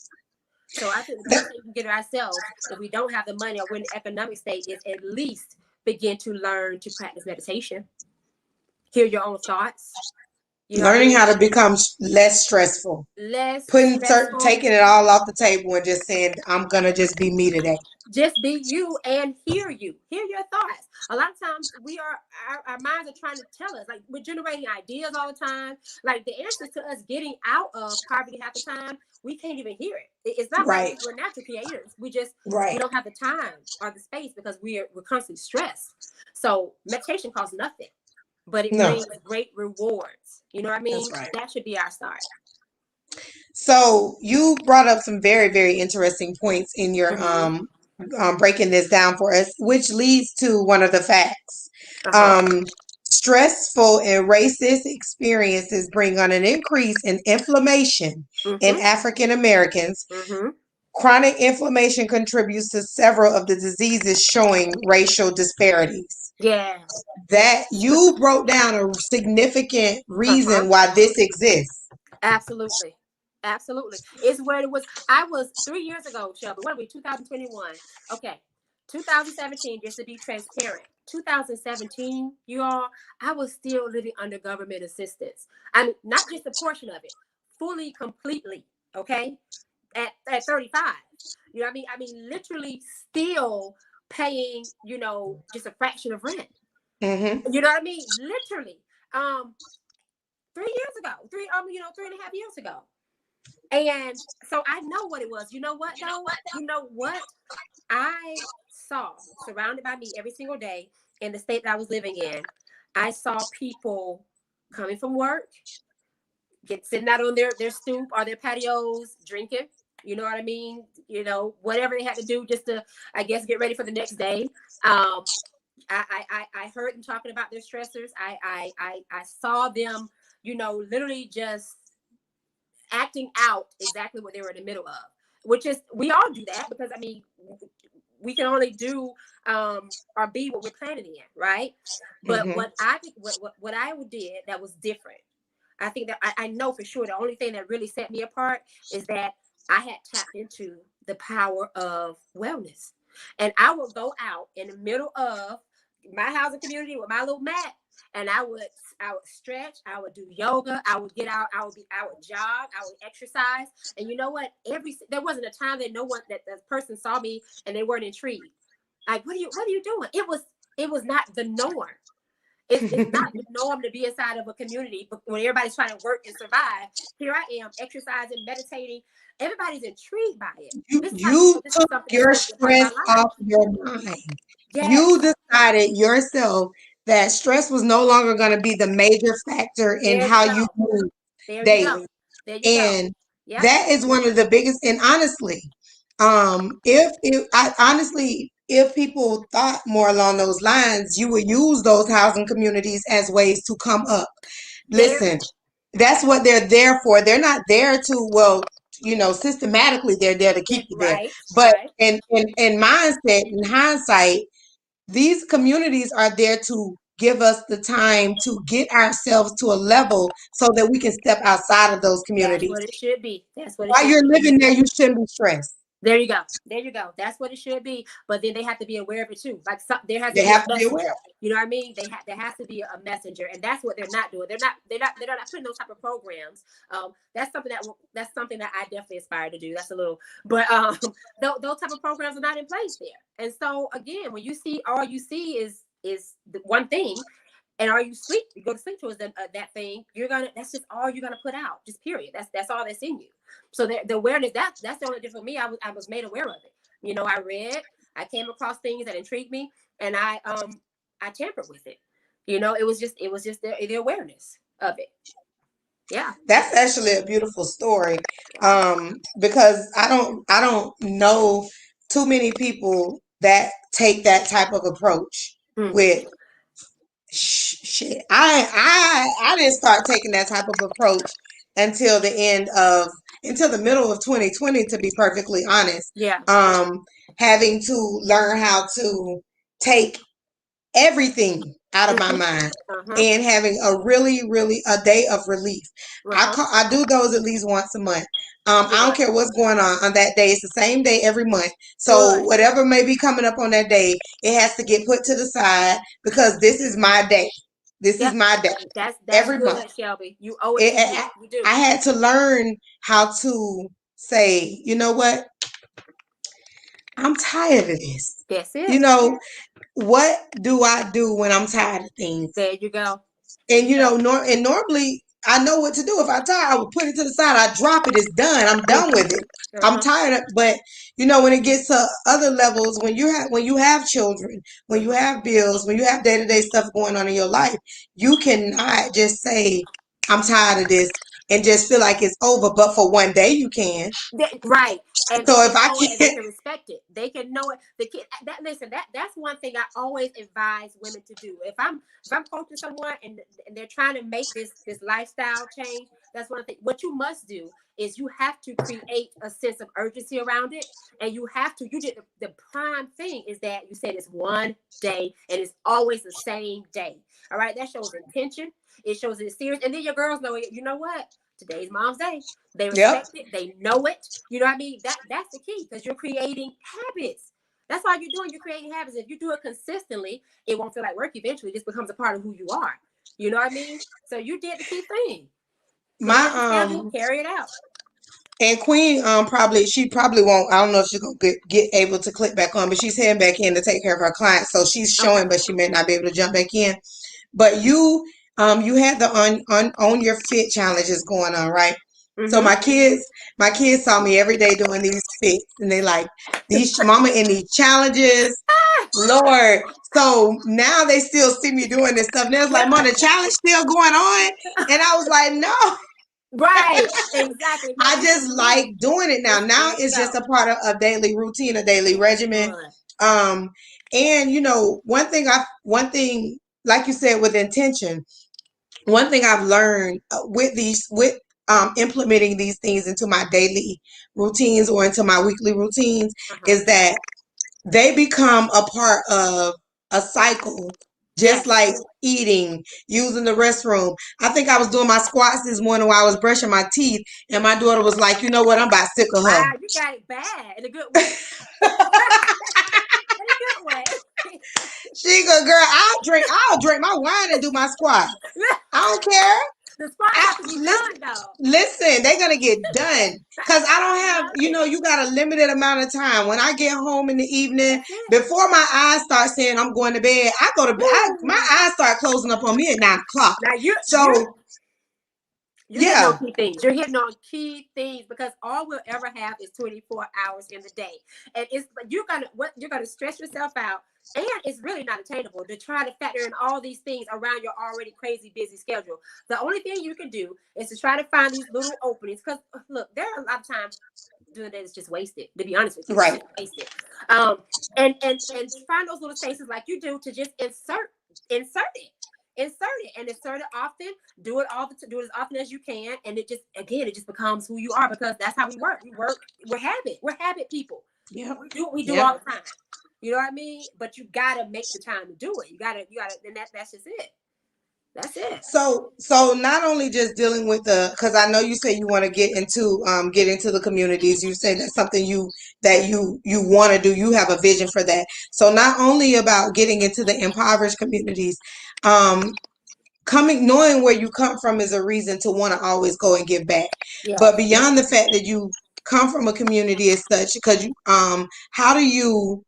So I think the best thing we can get ourselves, if we don't have the money or we're in the economic state, is at least begin to learn to practice meditation. Hear your own thoughts. You know, learning how to become less stressful. Taking it all off the table and just saying, I'm going to just be me today. Just be you and hear your thoughts. A lot of times our minds are trying to tell us, like we're generating ideas all the time. Like the answers to us getting out of poverty half the time, we can't even hear it. It's not like we're natural creators. We just, we don't have the time or the space because we're constantly stressed. So meditation costs nothing, but it brings great rewards. You know what I mean? That should be our start. So you brought up some very, very interesting points in your breaking this down for us, which leads to one of the facts. Stressful and racist experiences bring on an increase in inflammation in African Americans. Chronic inflammation contributes to several of the diseases showing racial disparities. Yeah. That you broke down a significant reason why this exists. Absolutely. Absolutely. It's where it was. I was 3 years ago, Shelby. What are we, 2021? Okay. 2017, just to be transparent. 2017, you all, I was still living under government assistance. I mean, not just a portion of it, fully, completely. Okay. At 35. You know what I mean? I mean, literally still paying, you know, just a fraction of rent. You know what I mean? Literally. 3 years ago, 3.5 years ago. And so I know what it was. You know what, though? You know what? I saw, surrounded by me every single day in the state that I was living in, I saw people coming from work, sitting out on their stoop or their patios, drinking, You know what I mean? You know, whatever they had to do just to, I guess, get ready for the next day. Um, I heard them talking about their stressors. I saw them, you know, literally just acting out exactly what they were in the middle of, which is, we all do that because, I mean, we can only do or be what we're planning in, right? But Mm-hmm. what I did that was different. I think that I know for sure the only thing that really set me apart is that I had tapped into the power of wellness. And I would go out in the middle of my housing community with my little mat, and I would stretch, I would do yoga, I would get out, I would jog, I would exercise. And you know what? There wasn't a time that the person saw me and they weren't intrigued. Like, what are you doing? It was not the norm. It's not the norm to be inside of a community, but when everybody's trying to work and survive, here I am exercising, meditating. Everybody's intrigued by it. This is how you You know this is took something that's your supposed to be a part of stress my life. off your mind. Yes, You decided yourself that stress was no longer going to be the major factor in there you how you go. move There you go. daily. There you go. And Yep. that is one of the biggest. And honestly, if people thought more along those lines, you would use those housing communities as ways to come up. There. Listen, that's what they're there for. They're not there to, well, systematically they're there to keep you there. Right. But Right. in mindset, in hindsight, these communities are there to give us the time to get ourselves to a level so that we can step outside of those That's communities. what it should be. That's what it While should you're be. living there, you shouldn't be stressed. There you go. There you go. That's what it should be. But then they have to be aware of it too. Like, there has to They be a have to be aware. messenger. You know what I mean? There has to be a messenger, and that's what they're not doing. They're not putting those type of programs. That's something that I definitely aspire to do. That's a little, but those type of programs are not in place there. And so again, when you see, all you see is the one thing, and are you sleep? You go to sleep towards that thing. That's just all you're gonna put out. Just period. That's all that's in you. So the awareness, that's the only difference for me. I was made aware of it. You know, I read, I came across things that intrigued me, and I tampered with it. You know, it was just the awareness of it. Yeah. That's actually a beautiful story. Yeah. Because I don't know too many people that take that type of approach Mm. with shit. I didn't start taking that type of approach until until the middle of 2020, to be perfectly honest. Yeah. Having to learn how to take everything out of my Mm-hmm. mind Uh-huh. and having a day of relief. Uh-huh. I do those at least once a month. I don't Good. care what's going on that day. It's the same day every month. So Good. whatever may be coming up on that day, it has to get put to the side because this is my day. This is Yep. my day That's every month. good, Shelby. You owe it It, to you. I, You do. I had to learn how to say, you know what? I'm tired of this. That's You it. know, what do I do when I'm tired of things? There you go. There And you go. normally I know what to do. If I'm tired, I would put it to the side. I drop it. It's done. I'm done with it. I'm Uh-huh. tired of. But when it gets to other levels, when you have children, when you Uh-huh. have bills, when you have day-to-day stuff going on in your life, you cannot just say I'm tired of this and just feel like it's over. But for one day, you can. Right. And they So if can I know it and they can't, can respect it. They can know it. The kid that's one thing I always advise women to do. If I'm coaching someone and they're trying to make this lifestyle change, that's one thing. What you must do is you have to create a sense of urgency around it. And you did the prime thing is that you said it's one day and it's always the same day. All right. That shows intention. It shows it's serious. And then your girls know, you know what? Today's mom's day. They yep. respect it. They know it. You know what I mean? That's the key because you're creating habits. That's all you're doing. You're creating habits. If you do it consistently, it won't feel like work. Eventually, it just becomes a part of who you are. You know what I mean? So you did the key thing. Put it My on your schedule. Carry it out. And Queen, she probably won't. I don't know if she's gonna get able to click back on, but she's heading back in to take care of her clients. So she's Okay. showing, but she may not be able to jump back in. But you had the on your fit challenges going on, right? So Mm-hmm. my kids saw me every day doing these fits, and they like these mama in these challenges. Lord. So now they still see me doing this stuff. And they was like, Mom, the challenge still going on? And I was like, no. Right. Exactly. I just like doing it now. Now it's just a part of a daily routine, a daily regimen. Um, and one thing, like you said, with intention, one thing I've learned with implementing these things into my daily routines or into my weekly routines is that they become a part of a cycle, just Yes. like eating, using the restroom. I think I was doing my squats this morning while I was brushing my teeth, and my daughter was like, "You know what? I'm about sick of her." Wow, you got it bad in a good way. In a good way. She go, "Girl, I'll drink my wine and do my squats. I don't care. The squats have to be Listen, done though. listen, they're gonna get done because I don't have, you got a limited amount of time. When I get home in the evening, That's it. before my eyes start saying I'm going to bed, I go to bed. My Woo. eyes start closing up on me at 9 o'clock. Now So you're hitting yeah, on key things. You're hitting on key things because all we'll ever have is 24 hours in the day, and it's you're gonna stress yourself out, and it's really not attainable to try to factor in all these things around your already crazy busy schedule. The only thing you can do is to try to find these little openings. Because look, there are a lot of times doing that is just wasted. To be honest with you, it's right. just wasted. Um, and find those little spaces like you do to just insert it. Insert it often. Do it do it as often as you can, and it just becomes who you are because that's how we work. We're habit people. Yep. We do Yep. all the time. You know what I mean? But you gotta make the time to do it. You gotta, and that's just it. That's it. So not only just dealing with because I know you say you want to get into the communities. You say that's something you want to do. You have a vision for that. So not only about getting into the impoverished communities, um, knowing where you come from is a reason to want to always go and give back. Yeah. But beyond the fact that you come from a community as such, because how do you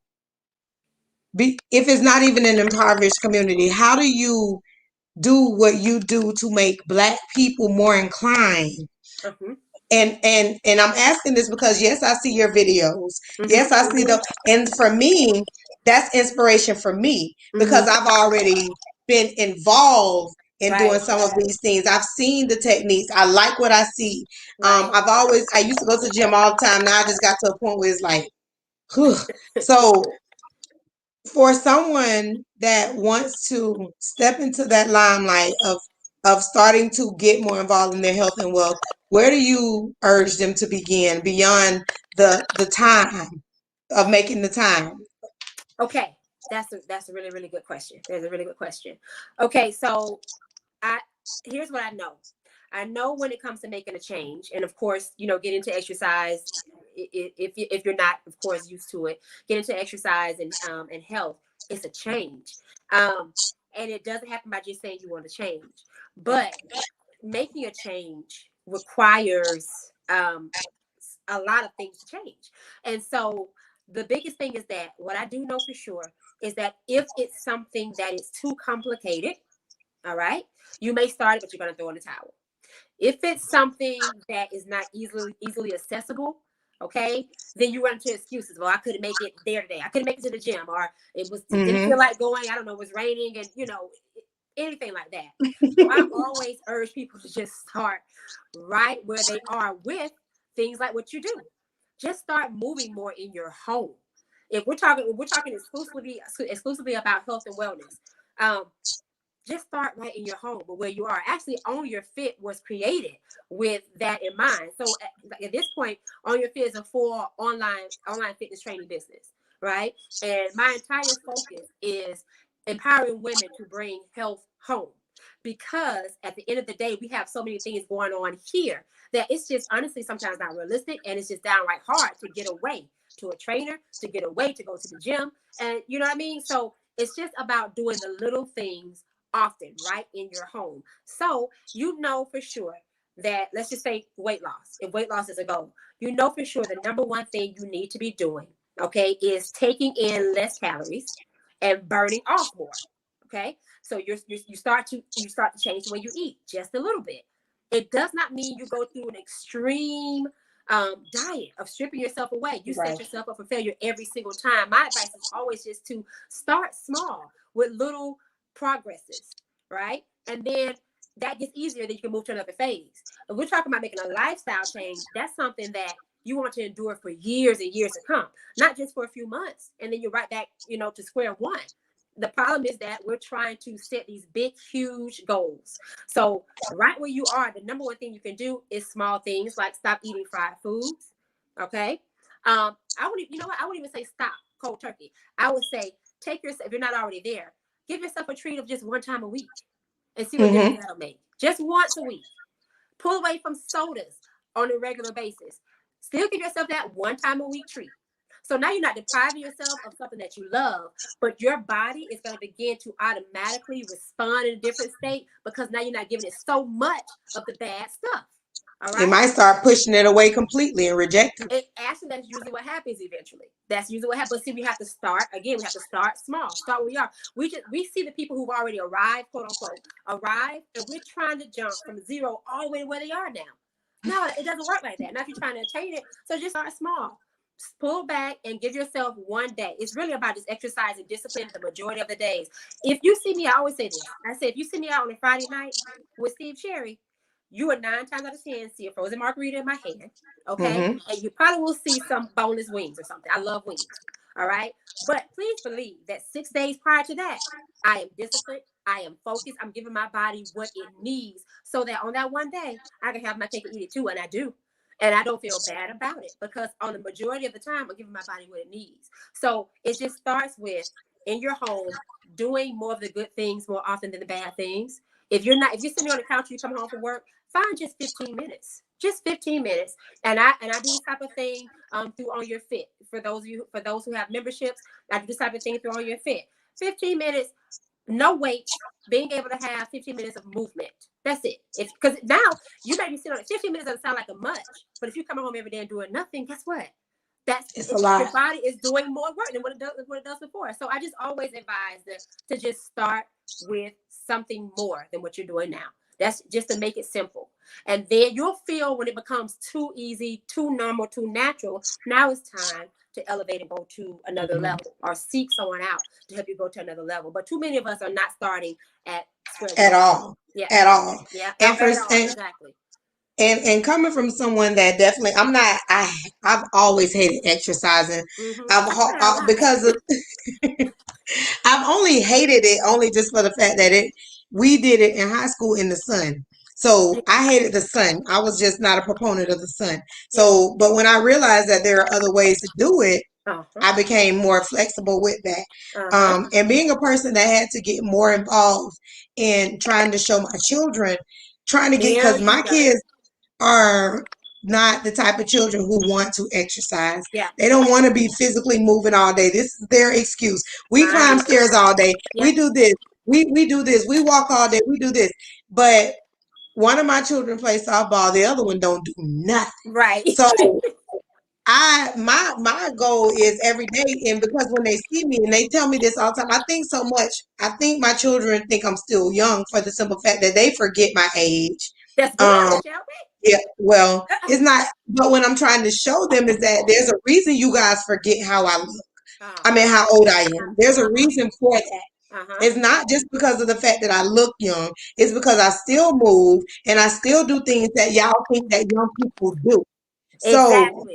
if it's not even an impoverished community, how do you do what you do to make Black people more inclined? Mm-hmm. And I'm asking this because yes, I see your videos. Mm-hmm. Yes, I see them. And for me, that's inspiration for me because Mm-hmm. I've already been involved in doing Right. some of these things. I've seen the techniques. I like what I see. Right. I used to go to the gym all the time. Now I just got to a point where it's like, whew. So for someone that wants to step into that limelight of starting to get more involved in their health and wealth, where do you urge them to begin beyond the time of making the time? Okay. That's a really, really good question. That's a really good question. Okay, so I here's what I know. I know when it comes to making a change, and of course, get into exercise. If you're not, of course, used to it, get into exercise and health. It's a change, and it doesn't happen by just saying you want to change. But making a change requires a lot of things to change, and so the biggest thing is that what I do know for sure is that if it's something that is too complicated, all right, you may start it, but you're going to throw in the towel. If it's something that is not easily accessible, okay, then you run into excuses. Well, I couldn't make it there today. I couldn't make it to the gym, or didn't Mm-hmm. feel like going. I don't know, it was raining, and anything like that. So I always urge people to just start right where they are with things like what you do. Just start moving more in your home. If we're talking exclusively about health and wellness. Um, just start right in your home, but where you are. Actually, On Your Fit was created with that in mind. So at this point, On Your Fit is a full online fitness training business, right? And my entire focus is empowering women to bring health home. Because at the end of the day, we have so many things going on here that it's just honestly sometimes not realistic, and it's just downright hard to get away to a trainer, to get away to go to the gym, and you know what I mean. So it's just about doing the little things often, right, in your home. So you know for sure that, let's just say weight loss. If weight loss is a goal, you know for sure the number one thing you need to be doing, okay, is taking in less calories and burning off more. Okay, so you start to change the way you eat just a little bit. It does not mean you go through an extreme diet of stripping yourself away. You set Right. yourself up for failure every single time. My advice is always just to start small with little progresses, right? And then that gets easier, then you can move to another phase. If we're talking about making a lifestyle change, that's something that you want to endure for years and years to come, not just for a few months. And then you're right back, to square one. The problem is that we're trying to set these big, huge goals. So right where you are, the number one thing you can do is small things like stop eating fried foods. Okay. I would, you know what? I wouldn't even say stop cold turkey. I would say take yourself, if you're not already there, give yourself a treat of just one time a week and see what difference that'll make. Just once a week. Pull away from sodas on a regular basis. Still give yourself that one time a week treat. So now you're not depriving yourself of something that you love, but your body is going to begin to automatically respond in a different state because now you're not giving it so much of the bad stuff. All right. It might start pushing it away completely and rejecting it. Actually, that's usually what happens eventually. That's usually what happens. But see, we have to start again. We have to start small. Start where we are. We see the people who've already arrived, quote unquote, arrived, and we're trying to jump from zero all the way to where they are now. No, it doesn't work like that. Not if you're trying to attain it. So just start small. Pull back and give yourself one day. It's really about just exercise and discipline the majority of the days. If you see me, I always say this. I say, if you see me out on a Friday night with Steve Cherry, you would 9 times out of 10 see a frozen margarita in my hand, okay? And you probably will see some boneless wings or something. I love wings, all right? But please believe that 6 days prior to that, I am disciplined, I am focused, I'm giving my body what it needs so that on that one day, I can have my cake and eat it too, and I do. And I don't feel bad about it because on the majority of the time, I'm giving my body what it needs. So it just starts with, in your home, doing more of the good things more often than the bad things. If you're sitting on the couch, you come home from work, find just 15 minutes, just 15 minutes. And I do this type of thing through On Your Fit. For those who have memberships, I do this type of thing through On Your Fit. 15 minutes, no weights, being able to have 15 minutes of movement. That's it. Because now you may be sitting on it. 15 minutes doesn't sound like a much, but if you come home every day and doing nothing, guess what? It's a lot. Your body is doing more work than what it does before. So I just always advise to just start with something more than what you're doing now. That's just to make it simple. And then you'll feel when it becomes too easy, too normal, too natural, now it's time to elevate and go to another level or seek someone out to help you go to another level. But too many of us are not starting at all. Yeah. At all. Yeah. Exactly. And coming from someone that definitely, I've always hated exercising. Because of, I've only hated it only just for the fact that we did it in high school in the sun. So I hated the sun. I was just not a proponent of the sun. So, but when I realized that there are other ways to do it, I became more flexible with that. And being a person that had to get more involved in trying to show my children, because my kids are not the type of children who want to exercise. Yeah. They don't want to be physically moving all day. This is their excuse. We climb stairs all day. Yeah. We do this. We do this. We walk all day. We do this. But one of my children plays softball. The other one don't do nothing. Right. So my goal is every day, and because when they see me and they tell me this all the time, I think my children think I'm still young for the simple fact that they forget my age. That's good, yeah, well, it's not, but what I'm trying to show them is that there's a reason you guys forget how I look. I mean, how old I am. There's a reason for that. It's not just because of the fact that I look young. It's because I still move and I still do things that y'all think that young people do. So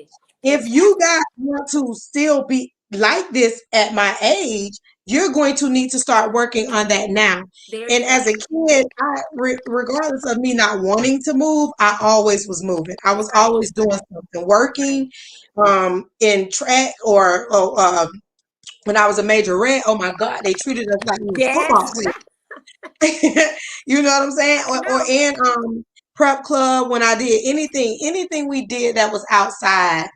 if you guys want to still be like this at my age, you're going to need to start working on that now. And as a kid, regardless of me not wanting to move, I always was moving. I was always doing something, working in track or when I was a majorette. Oh my God, they treated us like we were football players. You know what I'm saying? Or in prep club, when I did anything we did that was outside,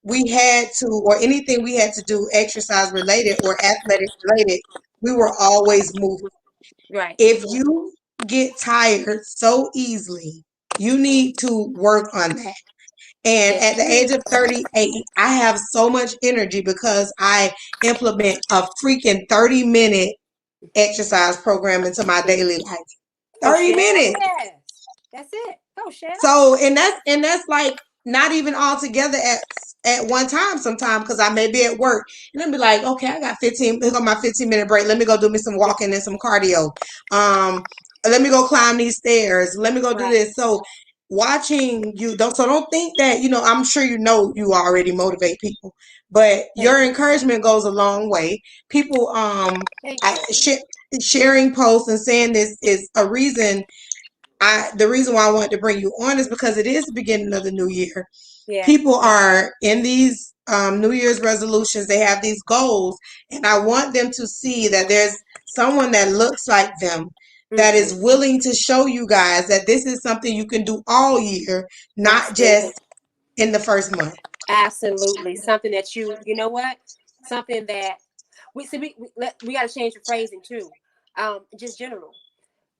we had to, or anything we had to do exercise related or athletic related, we were always moving. Right. If you get tired so easily, you need to work on that. And at the age of 38, I have so much energy because I implement a freaking 30-minute exercise program into my daily life. 30 minutes. That's it. Go, Chef. So, and that's like not even all together at one time sometimes, because I may be at work and I'll be like, okay, I got 15, here's my 15-minute break. Let me go do me some walking and some cardio. let me go climb these stairs. Let me go do Right. this. So watching you don't think that, I'm sure you already motivate people, but Thank your you. encouragement goes a long way. People Thank I, you. sharing posts and saying this is a reason. The reason why I wanted to bring you on is because it is the beginning of the new year. Yeah. People are in these New Year's resolutions. They have these goals, and I want them to see that there's someone that looks like them that is Mm-hmm. willing to show you guys that this is something you can do all year, not Absolutely. just in the first month. Absolutely. Something that you know what? Something that we see. We got to change the phrasing too. Just general.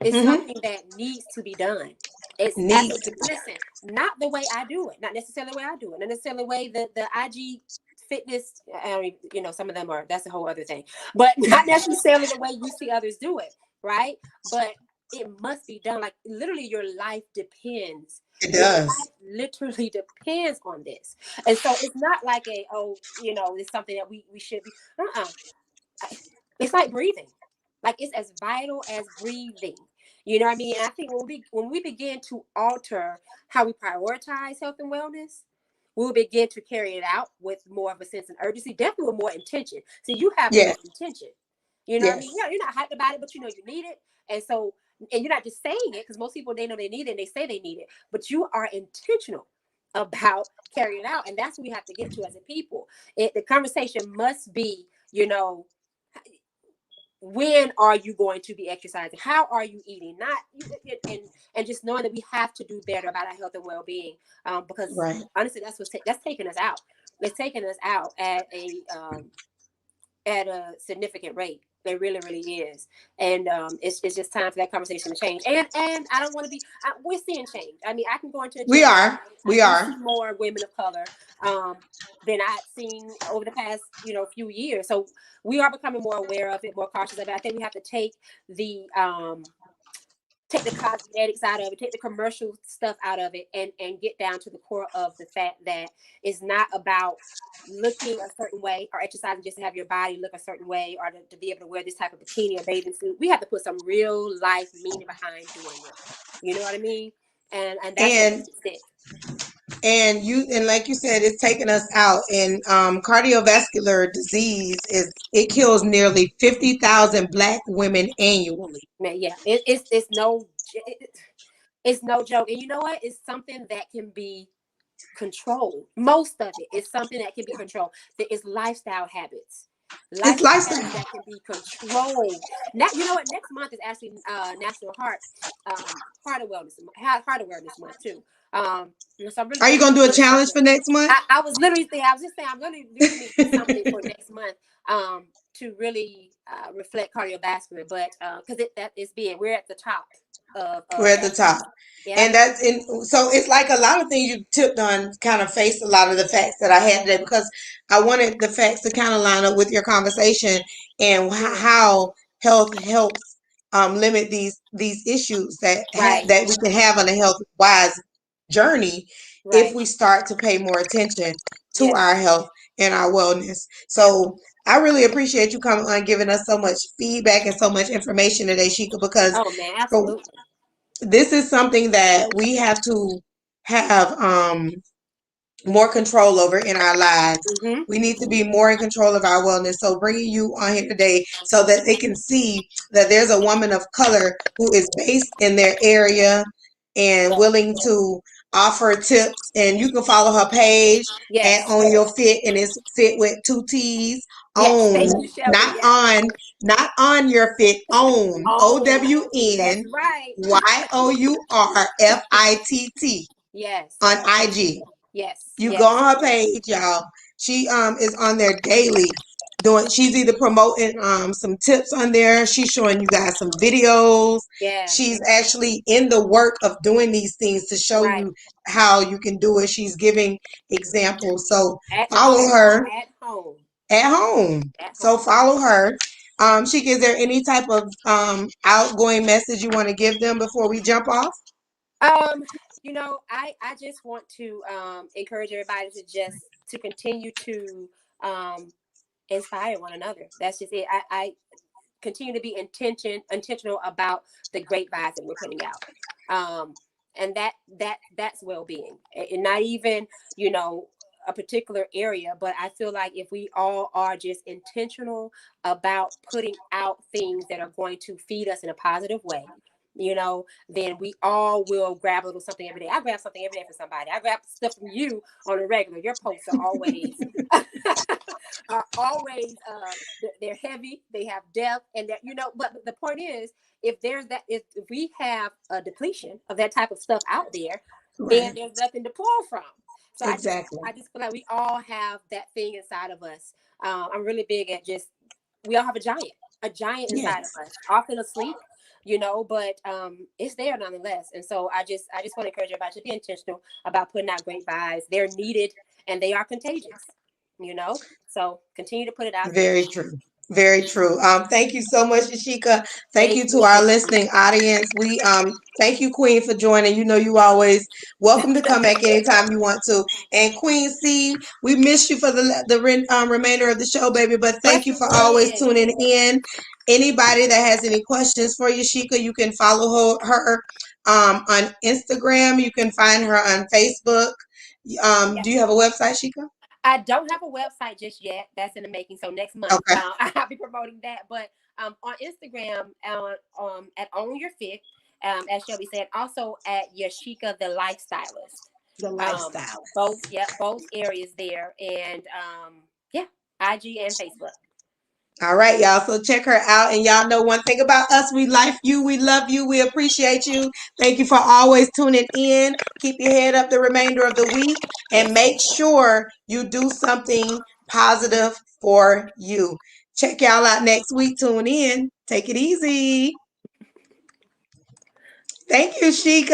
It's Mm-hmm. something that needs to be done. It's Needs to absolutely, be done. listen, not the way I do it, not necessarily the way I do it, not necessarily the way the IG fitness. I don't even, some of them are. That's a whole other thing, but not necessarily the way you see others do it, right? But it must be done. Like literally, your life depends. It Your does. life literally depends on this, and so it's not like it's something that we should be. Uh-uh. It's like breathing. Like it's as vital as breathing. You know what I mean? And I think when we begin to alter how we prioritize health and wellness, we'll begin to carry it out with more of a sense of urgency, definitely with more intention. So you have more Yes. intention. You know what I mean? Yes. Yeah, you're not hyped about it, but you know you need it. And so, and you're not just saying it because most people they know they need it and they say they need it, but you are intentional about carrying it out. And that's what we have to get to as a people. The conversation must be, when are you going to be exercising? How are you eating? Not and just knowing that we have to do better about our health and well-being, because Right. honestly that's taking us out. It's taking us out at a significant rate. It really, really is, and it's just time for that conversation to change. And I don't want to be. We're seeing change. I mean, I can go into a We gym. are. I We do are. see more women of color than I've seen over the past few years. So we are becoming more aware of it, more cautious of it. I think we have to take the cosmetics out of it, take the commercial stuff out of it, and get down to the core of the fact that it's not about looking a certain way or exercising just to have your body look a certain way or to be able to wear this type of bikini or bathing suit. We have to put some real life meaning behind doing it. You know what I mean? And that's what And makes it stick. and like you said, it's taking us out. And cardiovascular disease it kills nearly 50,000 Black women annually. Man, yeah, it's no joke. And you know what? It's something that can be controlled. Most of it is something that can be controlled. There is lifestyle habits. It's Lifestyle habits lifestyle. that can be controlled. Now, you know what? Next month is actually National Heart Awareness Month too. So I'm really, Are you really gonna do a doing challenge something. for next month? I was literally saying, I was just saying, I'm really need to do something for next month to really reflect cardiovascular, but because we're at the top We're of at the that. top. Yeah. And so it's like a lot of things you tipped on kind of faced a lot of the facts that I had today, because I wanted the facts to kind of line up with your conversation and Mm, how health helps limit these issues right. that we can have on a health wise journey if Right. we start to pay more attention to Yes. our health and our wellness. So I really appreciate you coming on, giving us so much feedback and so much information today, Shika, because Oh man, for absolutely. this is something that we have to have more control over in our lives. Mm-hmm. We need to be more in control of our wellness. So bringing you on here today so that they can see that there's a woman of color who is based in their area and Yes. willing to offer tips. And you can follow her page at Yes. On Your Fit, and it's fit with two T's. Yes. On, Thank you, Shelby. not Yes. on, not on your fit. Own, Oh, that's OWN right. YOURFITT Yes. on IG. Yes. You go Yes. on her page, y'all. She is on there daily doing, she's either promoting some tips on there, she's showing you guys some videos. Yeah. She's actually in the work of doing these things to show Right. you how you can do it. She's giving examples. So At follow home. her At home. at home. At So home. follow her. Shika, is there any type of outgoing message you want to give them before we jump off? Um, I just want to encourage everybody to continue to inspire one another. That's just it. continue to be intentional about the great vibes that we're putting out. And that's well-being, and not even, you know, a particular area, but I feel like if we all are just intentional about putting out things that are going to feed us in a positive way, you know, then we all will grab a little something every day. I grab something every day for somebody. I grab stuff from you on a regular. Your posts are always are always they're heavy, they have depth, and that, you know, but the point is, if there's that, if we have a depletion of that type of stuff out there, then Right. there's nothing to pull from. So Exactly. I just feel like we all have that thing inside of us. I'm really big at just, we all have a giant inside of Yes. us, often asleep, you know, but it's there nonetheless. And so I just want to encourage everybody to be intentional about putting out great vibes. They're needed and they are contagious, you know. So continue to put it out there. Very true. Very true. Thank you so much, Yashika. Thank Thank you to you our again. listening audience. We thank you, Queen, for joining. You know you always welcome to come back anytime you want to. And Queen C, we missed you for the remainder of the show, baby. But thank Yes, you we for always did. tuning in. Anybody that has any questions for Yashika, you can follow her on Instagram. You can find her on Facebook. Do Yes. you have a website, Shika? I don't have a website just yet. That's in the making. So next month, Okay. I'll be promoting that. But on Instagram, at Own Your Fit, as Shelby said, also at YaShika the Lifestylist. The Um, lifestyle. both areas there, and yeah, IG and Facebook. All right, y'all. So check her out. And y'all know one thing about us. We like you. We love you. We appreciate you. Thank you for always tuning in. Keep your head up the remainder of the week and Yes. make sure you do something positive for you. Check y'all out next week. Tune in. Take it easy. Thank you, Oh, Shika.